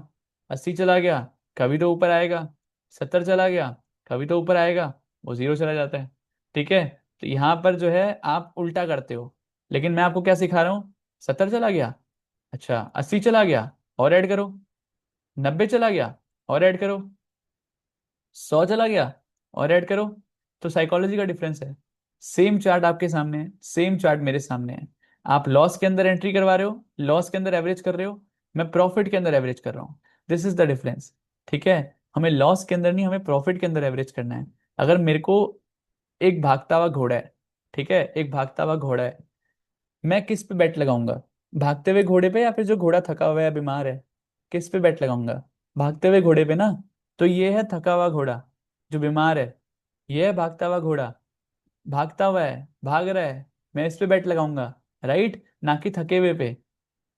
80 चला गया, कभी तो ऊपर आएगा, 70 चला गया, कभी तो ऊपर आएगा, वो जीरो चला जाता है। ठीक है, तो यहाँ पर जो है आप उल्टा करते हो। लेकिन मैं आपको क्या सिखा रहा हूँ, 70 चला गया, अच्छा 80 चला गया, और ऐड करो, 90 चला गया और ऐड करो, 100 चला गया और ऐड करो। तो साइकोलॉजी का डिफरेंस है। सेम चार्ट आपके सामने है, सेम चार्ट मेरे सामने है। आप लॉस के अंदर एंट्री करवा रहे हो, लॉस के अंदर एवरेज कर रहे हो, मैं प्रॉफिट के अंदर एवरेज कर रहा हूँ। This is the difference. ठीक है, हमें लॉस के अंदर नहीं, हमें प्रॉफिट के अंदर एवरेज करना है। अगर मेरे को एक भागता हुआ घोड़ा है, ठीक है, एक भागता हुआ घोड़ा है, मैं किस पे बेट लगाऊंगा, भागते हुए घोड़े पे या फिर जो घोड़ा थका हुआ है बीमार है, किस पे बेट लगाऊंगा, भागते हुए घोड़े पे ना। तो ये है थका हुआ घोड़ा जो बीमार है, ये है भागता हुआ घोड़ा, भागता हुआ है, भाग रहा है, मैं इस पे बेट लगाऊंगा, राइट, ना कि थके हुए पे।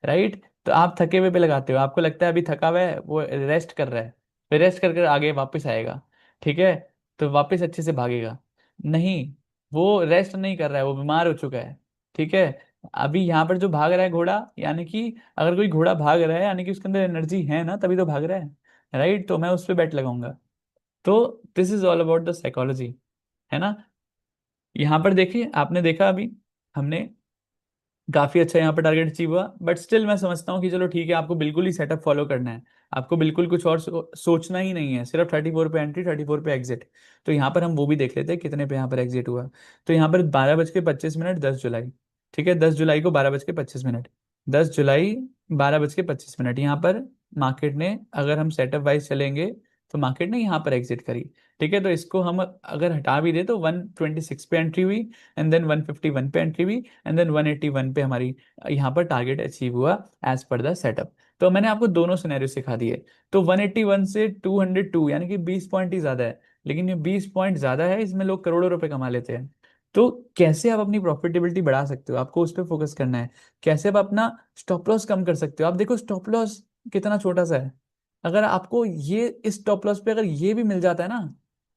राइट, तो आप थके हुए पे लगाते हो, आपको लगता है अभी थका हुआ है, वो रेस्ट कर रहा है, फिर रेस्ट कर कर आगे वापस आएगा। ठीक है, तो वापस अच्छे से भागेगा। नहीं, वो रेस्ट नहीं कर रहा है, वो बीमार हो चुका है। ठीक है, अभी यहाँ पर जो भाग रहा है घोड़ा, यानी कि अगर कोई घोड़ा भाग रहा है यानी कि उसके अंदर एनर्जी है ना, तभी तो भाग रहा है। राइट, तो मैं उस पर बेट लगाऊंगा। तो this is all about the psychology, है ना। यहाँ पर देखिए, आपने देखा अभी हमने काफी अच्छा यहाँ पर टारगेट अचीव हुआ, बट स्टिल मैं समझता हूँ कि चलो ठीक है, आपको बिल्कुल ही सेटअप फॉलो करना है, आपको बिल्कुल कुछ और सोचना ही नहीं है, सिर्फ 34 पे एंट्री, 34 पे एग्जिट। तो यहाँ पर हम वो भी देख लेते हैं कितने पे यहाँ पर एग्जिट हुआ। तो यहाँ पर 12:25, 10 जुलाई। ठीक है, 10 जुलाई को 12:25, 10 जुलाई 12:25 यहाँ पर मार्केट ने, अगर हम सेटअप वाइज चलेंगे तो मार्केट ने यहाँ पर एग्जिट करी। ठीक है, तो इसको हम अगर हटा भी दे तो 126 पे एंट्री हुई, एंड देन 151 पे एंट्री हुई, एंड देन 181 पे हमारी यहाँ पर टारगेट अचीव हुआ एज पर द सेटअप। तो मैंने आपको दोनों सिनेरियो सिखा दिए। तो 181 से 202 यानी कि 20 पॉइंट ही ज्यादा है, लेकिन ये 20 पॉइंट ज्यादा है, इसमें लोग करोड़ों रुपए कमा लेते हैं। तो कैसे आप अपनी प्रॉफिटेबिलिटी बढ़ा सकते हो, आपको उस पर फोकस करना है। कैसे आप अपना स्टॉप लॉस कम कर सकते हो, आप देखो स्टॉप लॉस कितना छोटा सा है। अगर आपको ये इस स्टॉप लॉस पे अगर ये भी मिल जाता है ना,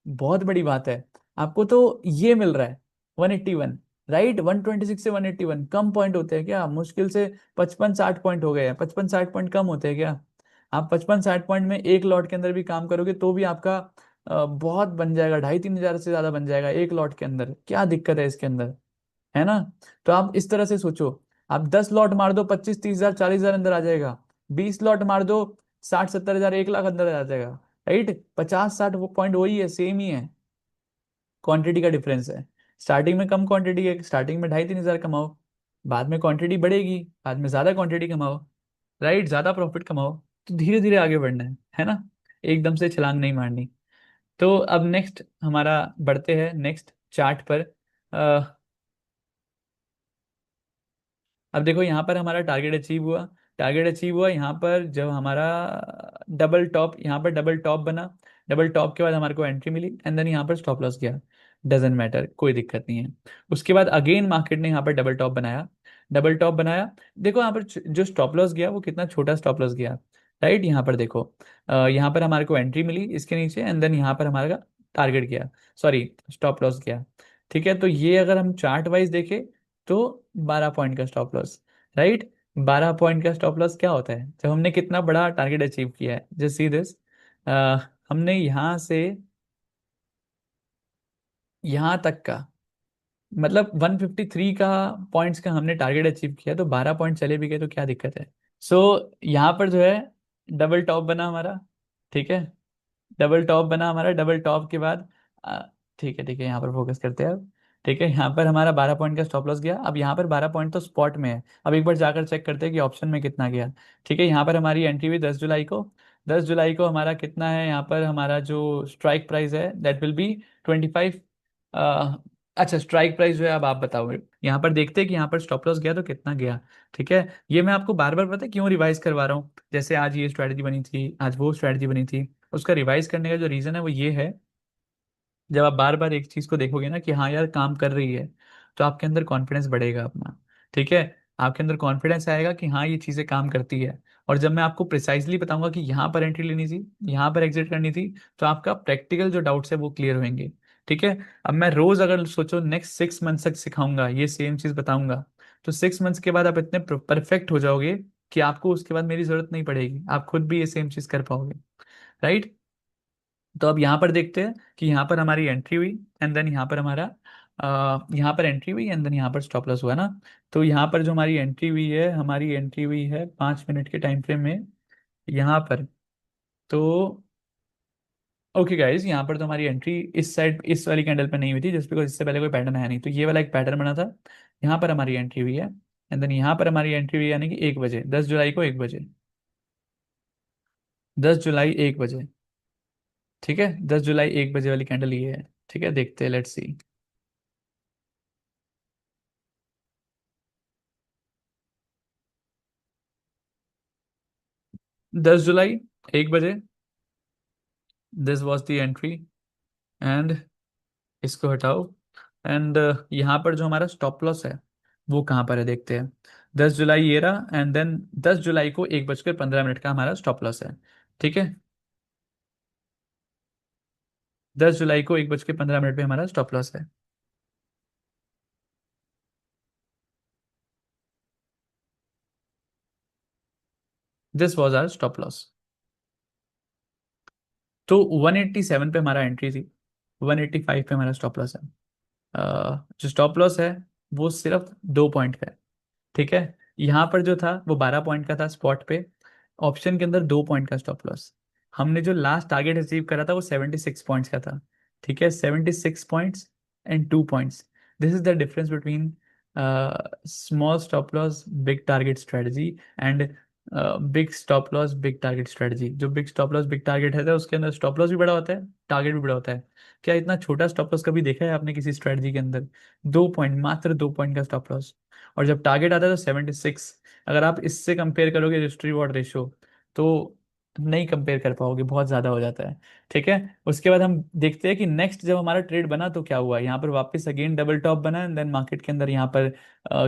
बहुत बड़ी बात है। आपको तो ये मिल रहा है 181, राइट, 126 से 181 कम पॉइंट होते हैं क्या, मुश्किल से 55-60 पॉइंट हो गए हैं, 55-60 पॉइंट कम होते हैं क्या। आप 55-60 पॉइंट में एक लॉट के अंदर भी काम करोगे तो भी आपका बहुत बन जाएगा, 2,500-3,000 से ज्यादा बन जाएगा एक लॉट के अंदर, क्या दिक्कत है इसके अंदर, है ना। तो आप इस तरह से सोचो, आप 10 लॉट मार दो, 25-30 हजार 40 हजार अंदर आ जाएगा। 20 लॉट मार दो, 60-70 हजार 1 लाख अंदर आ जाएगा। राइट, 50-60 वो पॉइंट वही है, सेम ही है, क्वांटिटी का डिफरेंस है। स्टार्टिंग में कम क्वांटिटी है, स्टार्टिंग में 2,500-3,000 कमाओ, बाद में क्वांटिटी बढ़ेगी, बाद में ज्यादा क्वांटिटी कमाओ, राइट, ज्यादा प्रॉफिट कमाओ। तो धीरे धीरे आगे बढ़ना है ना, एकदम से छलांग नहीं मारनी। तो अब नेक्स्ट हमारा बढ़ते हैं नेक्स्ट चार्ट पर। अब देखो यहाँ पर हमारा टारगेट अचीव हुआ। टारगेट अचीव हुआ यहाँ पर जब हमारा डबल टॉप, यहाँ पर डबल टॉप बना। डबल टॉप के बाद हमारे को एंट्री मिली एंड देन यहाँ पर स्टॉप लॉस गया। डजेंट मैटर, कोई दिक्कत नहीं है। उसके बाद अगेन मार्केट ने यहाँ पर डबल टॉप बनाया। डबल टॉप बनाया। देखो यहाँ पर जो स्टॉप लॉस गया वो कितना छोटा स्टॉप लॉस गया। राइट, यहाँ पर देखो यहाँ पर हमारे को एंट्री मिली इसके नीचे एंड देन यहाँ पर हमारा टारगेट गया, सॉरी स्टॉप लॉस गया। ठीक है, तो ये अगर हम चार्ट वाइज देखें तो 12 पॉइंट का स्टॉप लॉस। राइट, 12 पॉइंट का स्टॉप लॉस क्या होता है जब हमने कितना बड़ा टारगेट अचीव किया है। जस्ट सी दिस, हमने यहाँ से यहाँ तक का मतलब 153 का पॉइंट्स का हमने टारगेट अचीव किया, तो 12 पॉइंट चले भी गए तो क्या दिक्कत है। सो यहाँ पर जो है डबल टॉप बना हमारा। ठीक है, डबल टॉप बना हमारा। डबल टॉप के बाद आ, ठीक है यहाँ पर फोकस करते हैं अब। ठीक है, यहाँ पर हमारा 12 पॉइंट का स्टॉप लॉस गया। अब यहाँ पर 12 पॉइंट तो स्पॉट में है। अब एक बार जाकर चेक करते हैं कि ऑप्शन में कितना गया। ठीक है, यहाँ पर हमारी एंट्री हुई 10 जुलाई को। 10 जुलाई को हमारा कितना है, यहाँ पर हमारा जो स्ट्राइक प्राइस है दैट विल बी 25। अच्छा, स्ट्राइक प्राइस जो है अब आप बताओ। यहाँ पर देखते हैं कि यहाँ पर स्टॉप लॉस गया तो कितना गया। ठीक है, ये मैं आपको बार बार पता है क्यों रिवाइज करवा रहा हूँ। जैसे आज ये स्ट्रैटेजी बनी थी, आज वो स्ट्रैटेजी बनी थी, उसका रिवाइज करने का जो रीजन है वो ये है, जब आप बार बार एक चीज को देखोगे ना कि हाँ यार काम कर रही है, तो आपके अंदर कॉन्फिडेंस बढ़ेगा अपना। ठीक है, आपके अंदर कॉन्फिडेंस आएगा कि हाँ ये चीजें काम करती है। और जब मैं आपको प्रिसाइजली बताऊंगा कि यहाँ पर एंट्री लेनी थी, यहाँ पर एग्जिट करनी थी, तो आपका प्रैक्टिकल जो डाउट्स है वो क्लियर होंगे। ठीक है, अब मैं रोज अगर सोचो नेक्स्ट 6 मंथ तक सिखाऊंगा ये सेम चीज बताऊंगा, तो 6 मंथ्स के बाद आप इतने परफेक्ट हो जाओगे कि आपको उसके बाद मेरी जरूरत नहीं पड़ेगी, आप खुद भी ये सेम चीज कर पाओगे। राइट, तो अब यहाँ पर देखते हैं कि यहाँ पर हमारी एंट्री हुई एंड देन यहाँ पर हमारा यहाँ पर एंट्री हुई एंड देन यहाँ पर स्टॉप लॉस हुआ ना। तो यहाँ पर जो हमारी एंट्री हुई है, हमारी एंट्री हुई है 5 मिनट के टाइम फ्रेम में यहाँ पर। तो ओके गाइस, यहाँ पर तो हमारी एंट्री इस साइड इस वाली कैंडल पे नहीं हुई थी, जस्ट बिकॉज इससे पहले कोई पैटर्न आया नहीं, तो ये वाला एक पैटर्न बना था। यहाँ पर हमारी एंट्री हुई है एंड देन यहाँ पर हमारी एंट्री हुई, यानी कि 1 बजे, 10 जुलाई को 1 बजे। 10 जुलाई 1 बजे। ठीक है, 10 जुलाई 1 बजे वाली कैंडल ये है। ठीक है, देखते हैं, लेट्स सी। 10 जुलाई 1 बजे, this was the entry and इसको हटाओ। एंड यहाँ पर जो हमारा स्टॉप लॉस है वो कहाँ पर है देखते हैं। 10 जुलाई ये रहा एंड देन 10 जुलाई को 1 बजकर 15 मिनट का हमारा स्टॉप लॉस है। ठीक है, 10 जुलाई को 1 बज के 15 मिनट पे हमारा स्टॉप लॉस है। This was our stop loss. तो 187 पे हमारा एंट्री थी, 185 पे हमारा स्टॉप लॉस है। जो स्टॉप लॉस है वो सिर्फ 2 पॉइंट का है। ठीक है, यहाँ पर जो था वो 12 पॉइंट का था स्पॉट पे। ऑप्शन के अंदर 2 पॉइंट का स्टॉप लॉस। हमने जो लास्ट टारगेट अचीव करा था वो 76 पॉइंट्स का था। ठीक है, 76 points and 2 points, this is the difference between small stop loss big target strategy and big stop loss big target strategy. जो big stop loss big target है तो उसके अंदर स्टॉप लॉस भी बड़ा होता है, टारगेट भी बड़ा होता है। क्या इतना छोटा स्टॉप लॉस कभी देखा है आपने किसी स्ट्रेटजी के अंदर? 2 पॉइंट, मात्र 2 पॉइंट का स्टॉप लॉस। और जब टारगेट आता है तो 76। अगर आप इससे कंपेयर करोगे रिस्क रिवॉर्ड रेशो, तो नहीं कंपेयर कर पाओगे, बहुत ज़्यादा हो जाता है। ठीक है, उसके बाद हम देखते हैं कि नेक्स्ट जब हमारा ट्रेड बना तो क्या हुआ। यहाँ पर वापस अगेन डबल टॉप बना एंड देन मार्केट के अंदर यहाँ पर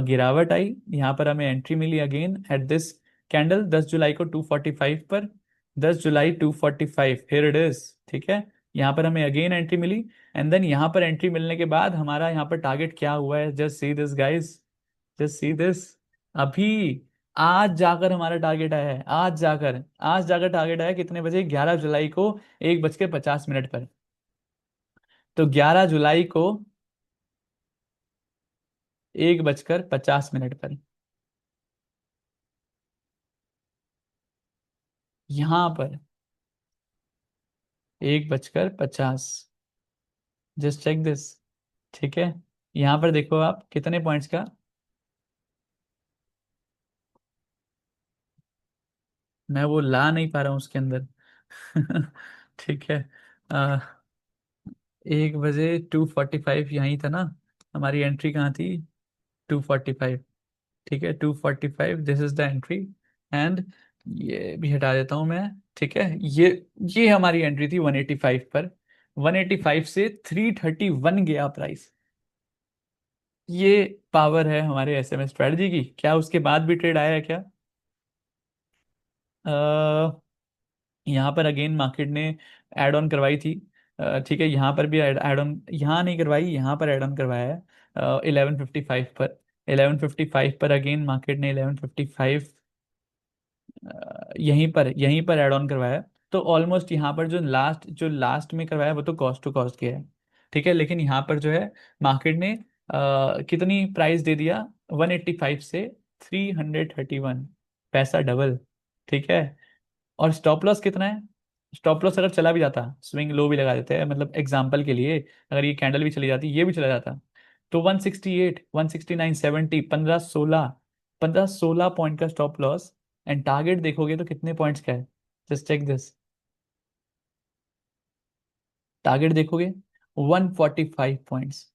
गिरावट आई। यहाँ पर हमें एंट्री मिली अगेन एट दिस कैंडल 10 जुलाई को 245 पर। 10 जुलाई 245, हियर इट इज। ठीक है, यहाँ पर हमें अगेन एंट्री मिली एंड देन यहाँ पर एंट्री मिलने के बाद हमारा यहाँ पर टारगेट क्या हुआ है, just see this guys, just see this. अभी आज जाकर हमारा टारगेट आया है, आज जाकर टारगेट आया है कितने बजे, 11 जुलाई को 1 बज के 50 मिनट पर। तो 11 जुलाई को 1 बजकर 50 मिनट पर यहाँ पर 1 बजकर 50, जस्ट चेक दिस। ठीक है, यहाँ पर देखो आप कितने पॉइंट्स का, मैं वो ला नहीं पा रहा हूँ उसके अंदर। ठीक है, 1 बजे 245 यहीं था ना, हमारी एंट्री कहाँ थी, 245। ठीक है, 245, this is the entry. And ये भी हटा देता हूँ मैं। ठीक है, ये हमारी एंट्री थी 185 पर। 185 से 331 गया प्राइस। ये पावर है हमारे एसएमएस स्ट्रेटजी की। क्या उसके बाद भी ट्रेड आया है क्या? यहाँ पर अगेन मार्केट ने ऐड ऑन करवाई थी। ठीक है, यहाँ पर भी ऐड ऑन, यहाँ नहीं करवाई, यहाँ पर ऐड ऑन करवाया है 1155 पर। 1155 पर अगेन मार्केट ने 1155 यहीं पर ऐड ऑन करवाया है। तो ऑलमोस्ट यहाँ पर जो लास्ट में करवाया है वो तो कॉस्ट टू कॉस्ट गया है। ठीक है, लेकिन यहाँ पर जो है मार्केट ने कितनी प्राइस दे दिया? 185 से 331, पैसा डबल। ठीक है, और स्टॉप लॉस कितना है? स्टॉप लॉस अगर चला भी जाता, स्विंग लो भी लगा देते हैं, मतलब एग्जांपल के लिए, अगर ये कैंडल भी चली जाती, ये भी चला जाता, तो 168, 169, 70, 15 16 पॉइंट का स्टॉप लॉस। एंड टारगेट देखोगे तो कितने पॉइंट्स का है? Just check this. टारगेट देखोगे 145 पॉइंट्स।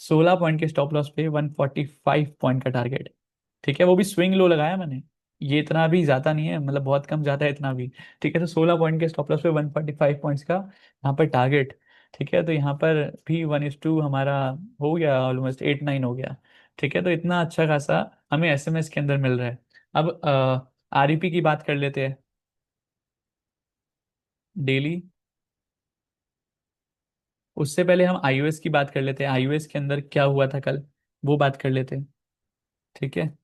16 पॉइंट के स्टॉप लॉस पे 145 पॉइंट का टारगेट। ठीक है, वो भी स्विंग लो लगाया मैंने। ये इतना भी ज्यादा नहीं है, मतलब बहुत कम ज्यादा है इतना भी। ठीक है, तो 16 पॉइंट के स्टॉप लॉस पे 145 पॉइंट्स का यहाँ पर टारगेट। ठीक है, तो यहाँ पर भी 1:2 हमारा हो गया, ऑलमोस्ट 8-9 हो गया। ठीक है, तो इतना अच्छा खासा हमें एसएमएस के अंदर मिल रहा है। अब आरईपी की बात कर लेते हैं। डेली, उससे पहले हम आईओएस की बात कर लेते हैं, आईओएस के अंदर क्या हुआ था कल, वो बात कर लेते हैं। ठीक है,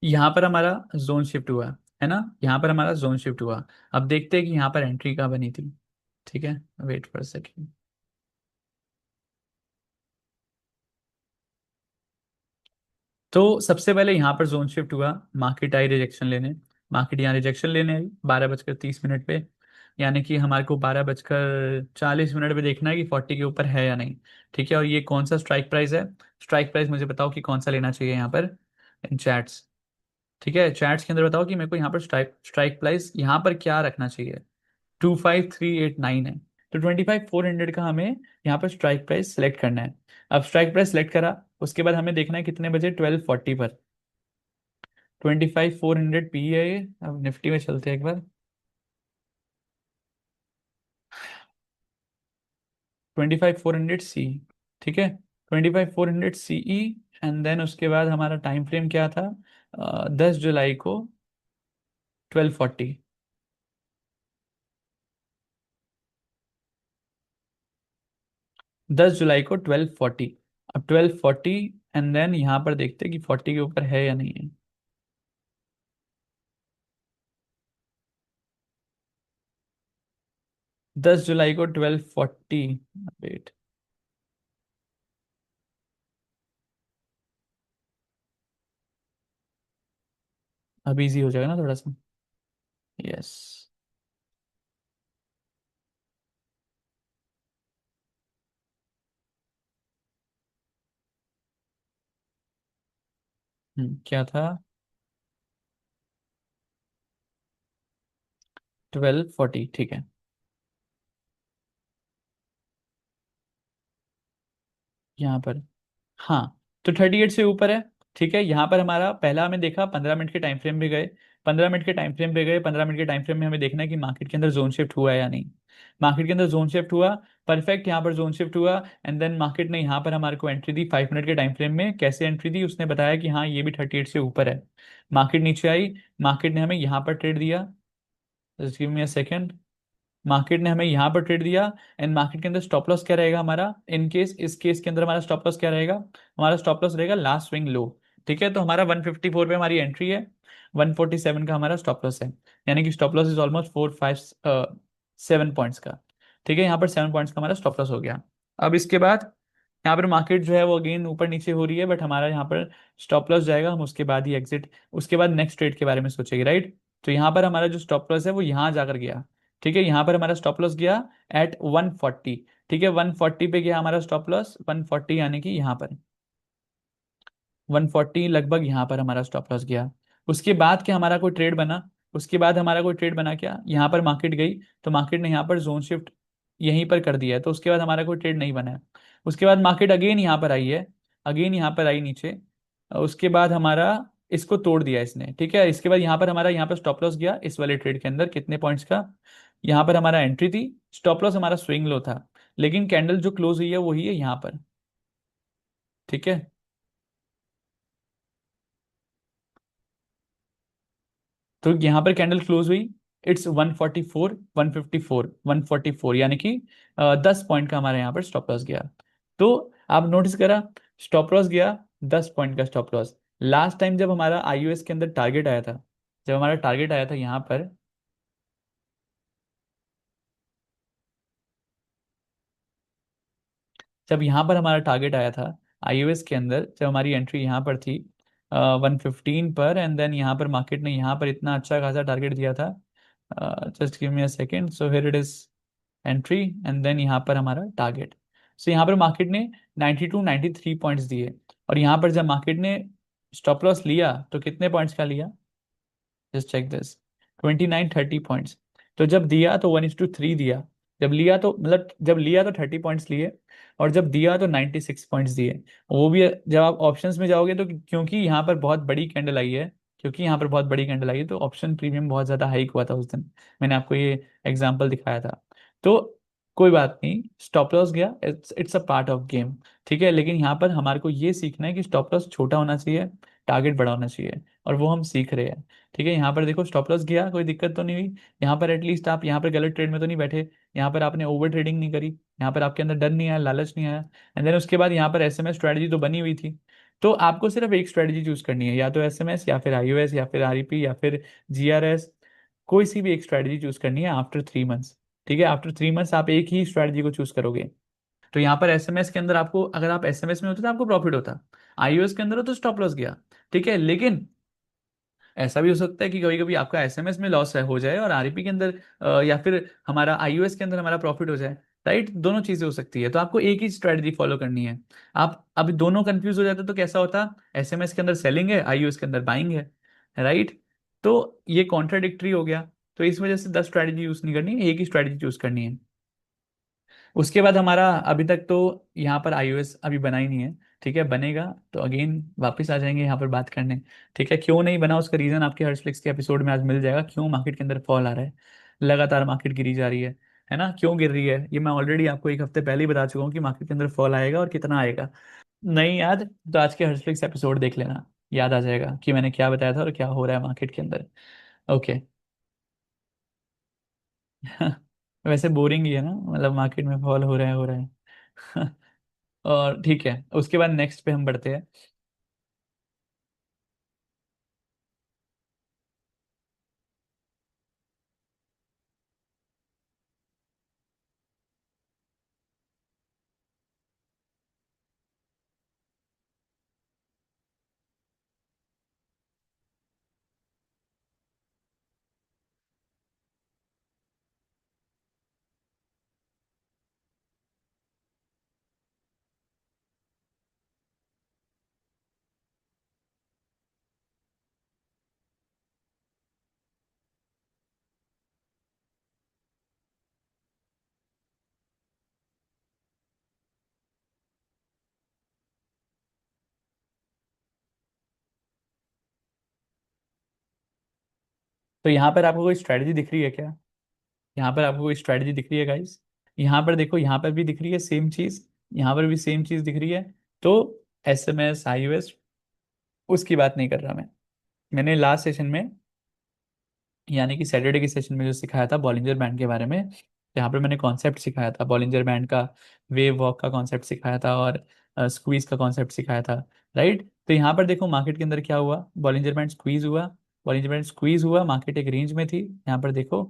यहाँ पर हमारा जोन शिफ्ट हुआ है ना, यहाँ पर हमारा जोन शिफ्ट हुआ। अब देखते हैं कि यहाँ पर एंट्री कहाँ बनी थी। ठीक है, वेट फॉर सेकेंड। तो सबसे पहले यहाँ पर जोन शिफ्ट हुआ, मार्केट आई रिजेक्शन लेने। मार्केट यहाँ रिजेक्शन लेने आई 12:30 पे। यानी कि हमारे को 12:40 पे देखना है कि 40 के ऊपर है या नहीं। ठीक है, और ये कौन सा स्ट्राइक प्राइस है? स्ट्राइक प्राइस मुझे बताओ कि कौन सा लेना चाहिए यहाँ पर इन चैट्स। ठीक है, चैट्स के अंदर बताओ कि मेरे को यहाँ पर स्ट्राइक स्ट्राइक प्राइस यहाँ पर क्या रखना चाहिए। 25389 है। तो 25400 का हमें यहाँ पर स्ट्राइक प्राइस सेलेक्ट करना है। अब स्ट्राइक प्राइस सेलेक्ट करा, उसके बाद हमें देखना है कितने बजे, 1240 पर। 25400 पी है ये। अब निफ्टी में चलते हैं एक बार। 25400 सी। ठीक है, 25400 सीई। एंड देन उसके बाद हमारा टाइम फ्रेम क्या था? 10 जुलाई को 1240। 10 जुलाई को 1240। अब 1240, एंड देन यहाँ पर देखते हैं कि 40 के ऊपर है या नहीं है। 10 जुलाई को 1240। वेट, अब इजी हो जाएगा ना थोड़ा सा। यस। क्या था? 1240, ठीक है। यहाँ पर, हाँ, तो 38 से ऊपर है। ठीक है, यहाँ पर हमारा पहला हमें देखा 15 मिनट के टाइम फ्रेम पे गए। 15 मिनट के टाइम फ्रेम पे गए, 15 मिनट के टाइम फ्रेम में हमें देखना है कि मार्केट के अंदर जोन शिफ्ट हुआ है या नहीं। मार्केट के अंदर जोन शिफ्ट हुआ, परफेक्ट, यहाँ पर जोन शिफ्ट हुआ। एंड देन मार्केट ने यहाँ पर हमारे को एंट्री दी 5 मिनट के टाइम फ्रेम में। कैसे एंट्री दी? उसने बताया कि हाँ, ये भी 38 से ऊपर है। मार्केट नीचे आई, मार्केट ने हमें यहाँ पर ट्रेड दिया। Just give me a second. Market ने हमें यहाँ पर ट्रेड दिया। एंड मार्केट के अंदर स्टॉप लॉस क्या रहेगा हमारा? इन केस, इस केस के अंदर हमारा स्टॉप लॉस क्या रहेगा? हमारा स्टॉप लॉस रहेगा लास्ट स्विंग लो। ठीक है, तो हमारा 154 पे हमारी एंट्री है, 147 का हमारा स्टॉप लॉस है। यानी कि stop loss is almost 4 5 7 points का। ठीक है, यहाँ पर 7 पॉइंट्स का हमारा स्टॉप लॉस हो गया। अब इसके बाद यहाँ पर मार्केट जो है वो अगेन ऊपर नीचे हो रही है, बट हमारा यहाँ पर स्टॉप लॉस जाएगा, हम उसके बाद ही एग्जिट, उसके बाद नेक्स्ट ट्रेड के बारे में सोचेंगे, राइट। तो यहाँ पर हमारा जो स्टॉप लॉस है वो यहाँ जाकर गया। ठीक है, यहाँ पर हमारा स्टॉप लॉस गया एट 140। ठीक है, 140 पे गया हमारा स्टॉप लॉस, 140 यानी कि यहाँ पर 140 लगभग यहाँ पर हमारा स्टॉप लॉस गया। उसके बाद क्या हमारा कोई ट्रेड बना? उसके बाद हमारा कोई ट्रेड बना क्या? यहाँ पर मार्केट गई, तो मार्केट ने यहाँ पर जोन शिफ्ट यहीं पर कर दिया है, तो उसके बाद हमारा कोई ट्रेड नहीं बना है। उसके बाद मार्केट अगेन यहाँ पर आई है, अगेन यहाँ पर आई नीचे, उसके बाद हमारा इसको तोड़ दिया इसने। ठीक है, इसके बाद यहाँ पर हमारा यहाँ पर स्टॉप लॉस गया इस वाले ट्रेड के अंदर कितने पॉइंट्स का, यहाँ पर हमारा एंट्री थी, स्टॉप लॉस हमारा स्विंग लो था, लेकिन कैंडल जो क्लोज हुई है वही है यहाँ पर। ठीक है, तो यहाँ पर कैंडल क्लोज हुई, इट्स 144, 154, 144, यानी कि 10 पॉइंट का हमारे यहाँ पर स्टॉप लॉस गया। तो आप नोटिस करा, स्टॉप लॉस गया 10 पॉइंट का स्टॉप लॉस। लास्ट टाइम जब हमारा आईयूएस के अंदर टारगेट आया था, जब हमारा टारगेट आया था यहाँ पर, जब यहाँ पर हमारा टारगेट आया था आईयूएस के अंदर, जब हमारी एंट्री यहाँ पर थी 115 पर, एंड देन यहाँ पर मार्केट ने यहाँ पर इतना अच्छा खासा टारगेट दिया था। Just give me a second, so here it is entry, and then यहाँ पर हमारा टारगेट। सो यहाँ पर मार्केट ने 92 93 पॉइंट्स दिए, और यहाँ पर जब मार्केट ने स्टॉप लॉस लिया तो कितने पॉइंट्स का लिया? Just check this, 29 30 points. तो जब दिया तो 1:3 दिया, जब लिया तो मतलब जब लिया तो 30 पॉइंट्स लिए, और जब दिया तो 96 पॉइंट्स दिए। वो भी जब आप ऑप्शंस में जाओगे तो क्योंकि यहाँ पर बहुत बड़ी कैंडल आई है, क्योंकि यहाँ पर बहुत बड़ी कैंडल आई है, तो ऑप्शन प्रीमियम बहुत ज़्यादा हाइक हुआ था उस दिन, मैंने आपको ये एग्जाम्पल दिखाया था। तो कोई बात नहीं, स्टॉप लॉस गया, it's it's a part of game. ठीक है, लेकिन यहाँ पर हमारे को ये सीखना है कि स्टॉप लॉस छोटा होना चाहिए, टारगेट बड़ा होना चाहिए, और वो हम सीख रहे हैं। ठीक है, यहाँ पर देखो स्टॉप लॉस गया, कोई दिक्कत तो नहीं हुई। यहाँ पर एटलीस्ट आप यहाँ पर गलत ट्रेड में तो नहीं बैठे, यहाँ पर आपने ओवर ट्रेडिंग नहीं करी, यहाँ पर आपके अंदर डर नहीं आया, लालच नहीं आया। एंड देन उसके बाद यहाँ पर एसएमएस स्ट्रेटजी तो बनी हुई थी। तो आपको सिर्फ एक स्ट्रेटजी चूज करनी है, या तो एसएमएस, या फिर आईओएस, या फिर आरईपी, या फिर जीआरएस, कोई सी भी एक स्ट्रेटजी चूज करनी है आफ्टर 3 मंथ्स। ठीक है, आफ्टर 3 मंथ्स आप एक ही स्ट्रेटजी को चूज करोगे। तो यहाँ पर एसएमएस के अंदर आपको, अगर आप एसएमएस में होते तो आपको प्रॉफिट होता, आईओएस के अंदर हो तो स्टॉप लॉस गया। ठीक है, लेकिन ऐसा भी हो सकता है कि कभी कभी आपका एसएमएस में लॉस है हो जाए, और आरईपी के अंदर या फिर हमारा आईओएस के अंदर हमारा प्रॉफिट हो जाए, राइट। दोनों चीजें हो सकती है, तो आपको एक ही स्ट्रेटजी फॉलो करनी है। आप अभी दोनों कंफ्यूज हो जाते तो कैसा होता, एसएमएस के अंदर सेलिंग है, आईओएस के अंदर बाइंग है, राइट। तो ये कॉन्ट्राडिक्टरी हो गया। तो इस वजह से 10 स्ट्रैटेजी यूज नहीं करनी है, एक ही स्ट्रैटेजी चूज करनी है। उसके बाद हमारा अभी तक तो यहाँ पर आईओएस अभी बना ही नहीं है। ठीक है, बनेगा तो अगेन वापस आ जाएंगे यहाँ पर बात करने। ठीक है, क्यों नहीं बना उसका रीजन आपके हर्षफ्लिक्स के एपिसोड में आज मिल जाएगा, क्यों मार्केट के अंदर फॉल आ रहा है, लगातार मार्केट गिरी जा रही है ना, क्यों गिर रही है, ये मैं ऑलरेडी आपको एक हफ्ते पहले ही बता चुका हूँ कि मार्केट के अंदर फॉल आएगा और कितना आएगा। नहीं याद तो आज के हर्षफ्लिक्स एपिसोड देख लेना, याद आ जाएगा कि मैंने क्या बताया था और क्या हो रहा है मार्केट के अंदर। ओके। वैसे बोरिंग ही है ना, मतलब मार्केट में फॉल हो रहा है, हो रहा है। और ठीक है, उसके बाद नेक्स्ट पे हम बढ़ते हैं। तो यहाँ पर आपको कोई स्ट्रेटजी दिख रही है क्या? यहाँ पर आपको कोई स्ट्रेटजी दिख रही है गाइस? यहाँ पर देखो, यहाँ पर भी दिख रही है सेम चीज, यहाँ पर भी सेम चीज दिख रही है। तो एसएमएस आईओएस उसकी बात नहीं कर रहा मैं। मैंने लास्ट सेशन में, यानी कि सैटरडे के सेशन में जो सिखाया था बॉलिंजर बैंड के बारे में, यहाँ पर मैंने कॉन्सेप्ट सिखाया था बॉलिंजर बैंड का, वेव वॉक का कॉन्सेप्ट सिखाया था, और स्क्वीज का कॉन्सेप्ट सिखाया था, राइट। तो यहाँ पर देखो मार्केट के अंदर क्या हुआ, बॉलिंजर बैंड स्क्वीज हुआ, बॉलिंजर बैंड स्क्वीज हुआ, मार्केट एक रेंज में थी, यहाँ पर देखो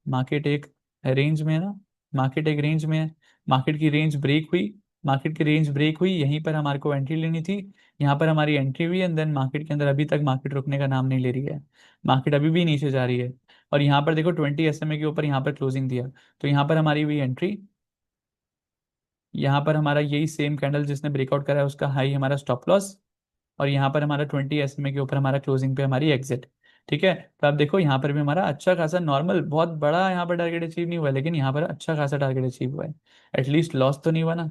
मार्केट एक रेंज में है ना, मार्केट एक रेंज में है, मार्केट की रेंज ब्रेक हुई, मार्केट की रेंज ब्रेक हुई, यहीं पर हमारे को एंट्री लेनी थी, यहाँ पर हमारी एंट्री हुई, एंड देन मार्केट के अंदर अभी तक मार्केट रुकने का नाम नहीं ले रही है, मार्केट अभी भी नीचे जा रही है। और यहाँ पर देखो 20 SMA के ऊपर यहाँ पर क्लोजिंग दिया, तो यहाँ पर हमारी हुई एंट्री, यहाँ पर हमारा यही सेम कैंडल जिसने ब्रेकआउट करा है उसका हाई हमारा स्टॉप लॉस, और यहाँ पर हमारा 20 SMA के ऊपर हमारा क्लोजिंग पे हमारी एग्जिट। ठीक है, तो आप देखो यहाँ पर भी हमारा अच्छा खासा नॉर्मल, बहुत बड़ा यहाँ पर टारगेट अचीव नहीं हुआ है, लेकिन यहाँ पर अच्छा खासा टारगेट अचीव हुआ है, एटलीस्ट लॉस तो नहीं हुआ ना।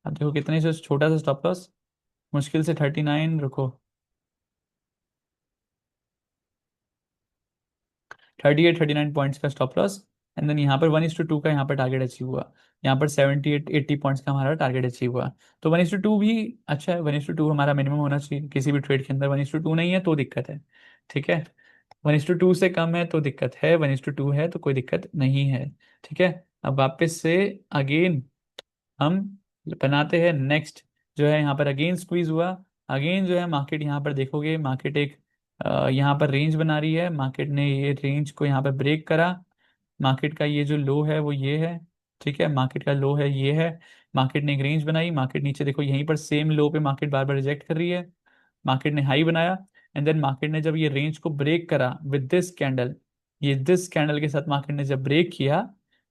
आप देखो कितने से छोटा सा स्टॉप लॉस, मुश्किल से 39, रुको, 38 39 पॉइंट्स का स्टॉप लॉस, एंड देन यहाँ पर 1:2 का यहाँ पर टारगेट अचीव हुआ, यहाँ पर 78 80 पॉइंट्स का हमारा टारगेट अचीव हुआ। तो 1:2 भी अच्छा है, 1:2 हमारा मिनिमम होना चाहिए किसी भी ट्रेड के अंदर, 1:2 नहीं है तो दिक्कत है। ठीक है, 1:2 से कम है तो दिक्कत है, 1:2 है तो कोई दिक्कत नहीं है। ठीक है, अब वापस से अगेन हम बनाते हैं नेक्स्ट, जो है यहाँ पर अगेन स्क्वीज हुआ, अगेन जो है मार्केट यहाँ पर देखोगे, मार्केट एक यहाँ पर रेंज बना रही है, मार्केट ने ये रेंज को यहाँ पर ब्रेक करा, मार्केट का ये जो लो है वो ये है, ठीक है, मार्केट का लो है ये है, मार्केट ने एक रेंज बनाई, मार्केट नीचे देखो यहीं पर सेम लो पे मार्केट बार बार रिजेक्ट कर रही है, मार्केट ने हाई बनाया, एंड देन मार्केट ने जब ये रेंज को ब्रेक करा विद दिस कैंडल, ये दिस कैंडल के साथ मार्केट ने जब ब्रेक किया,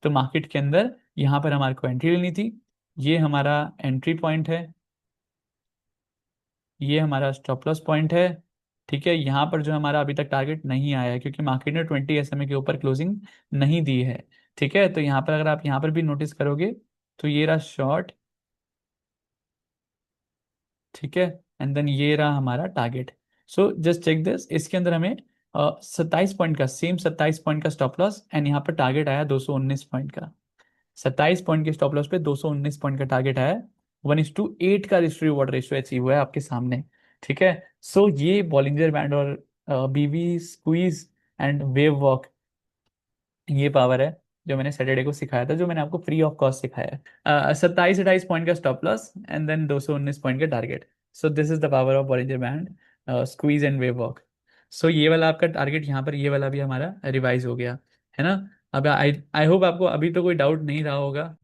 तो मार्केट के अंदर यहाँ पर हमारे को एंट्री लेनी थी, ये हमारा एंट्री पॉइंट है, ये हमारा स्टॉप लॉस पॉइंट है। ठीक है, यहाँ पर जो हमारा अभी तक टारगेट नहीं आया है क्योंकि मार्केट ने 20 SMA के ऊपर क्लोजिंग नहीं दी है। ठीक है, तो यहाँ पर अगर आप यहाँ पर भी नोटिस करोगे, तो ये रहा शॉर्ट, ठीक है, एंड देन ये रहा हमारा target. So just check this, इसके अंदर हमें 27 पॉइंट का, सेम 27 पॉइंट का स्टॉप लॉस, एंड यहाँ पर टारगेट आया 219 पॉइंट का, 27 पॉइंट के स्टॉप लॉस पे 219 पॉइंट का टारगेट है, 1:8 का रिस्क रिवॉर्ड रेशियो अचीव हुआ है आपके सामने। ठीक है, सो ये बॉलिंजर बैंड और बीवी स्क्वीज एंड वेव वॉक, ये पावर है जो मैंने सैटरडे को सिखाया था, जो मैंने आपको फ्री ऑफ कॉस्ट सिखाया है, 27 28 पॉइंट का stop loss and then 219 point का target. So this is the power of Bollinger band, squeeze and wave walk. So ये वाला आपका टारगेट यहाँ पर, ये वाला भी हमारा रिवाइज हो गया है ना। अब आई आई होप आपको अभी तो कोई डाउट नहीं रहा होगा।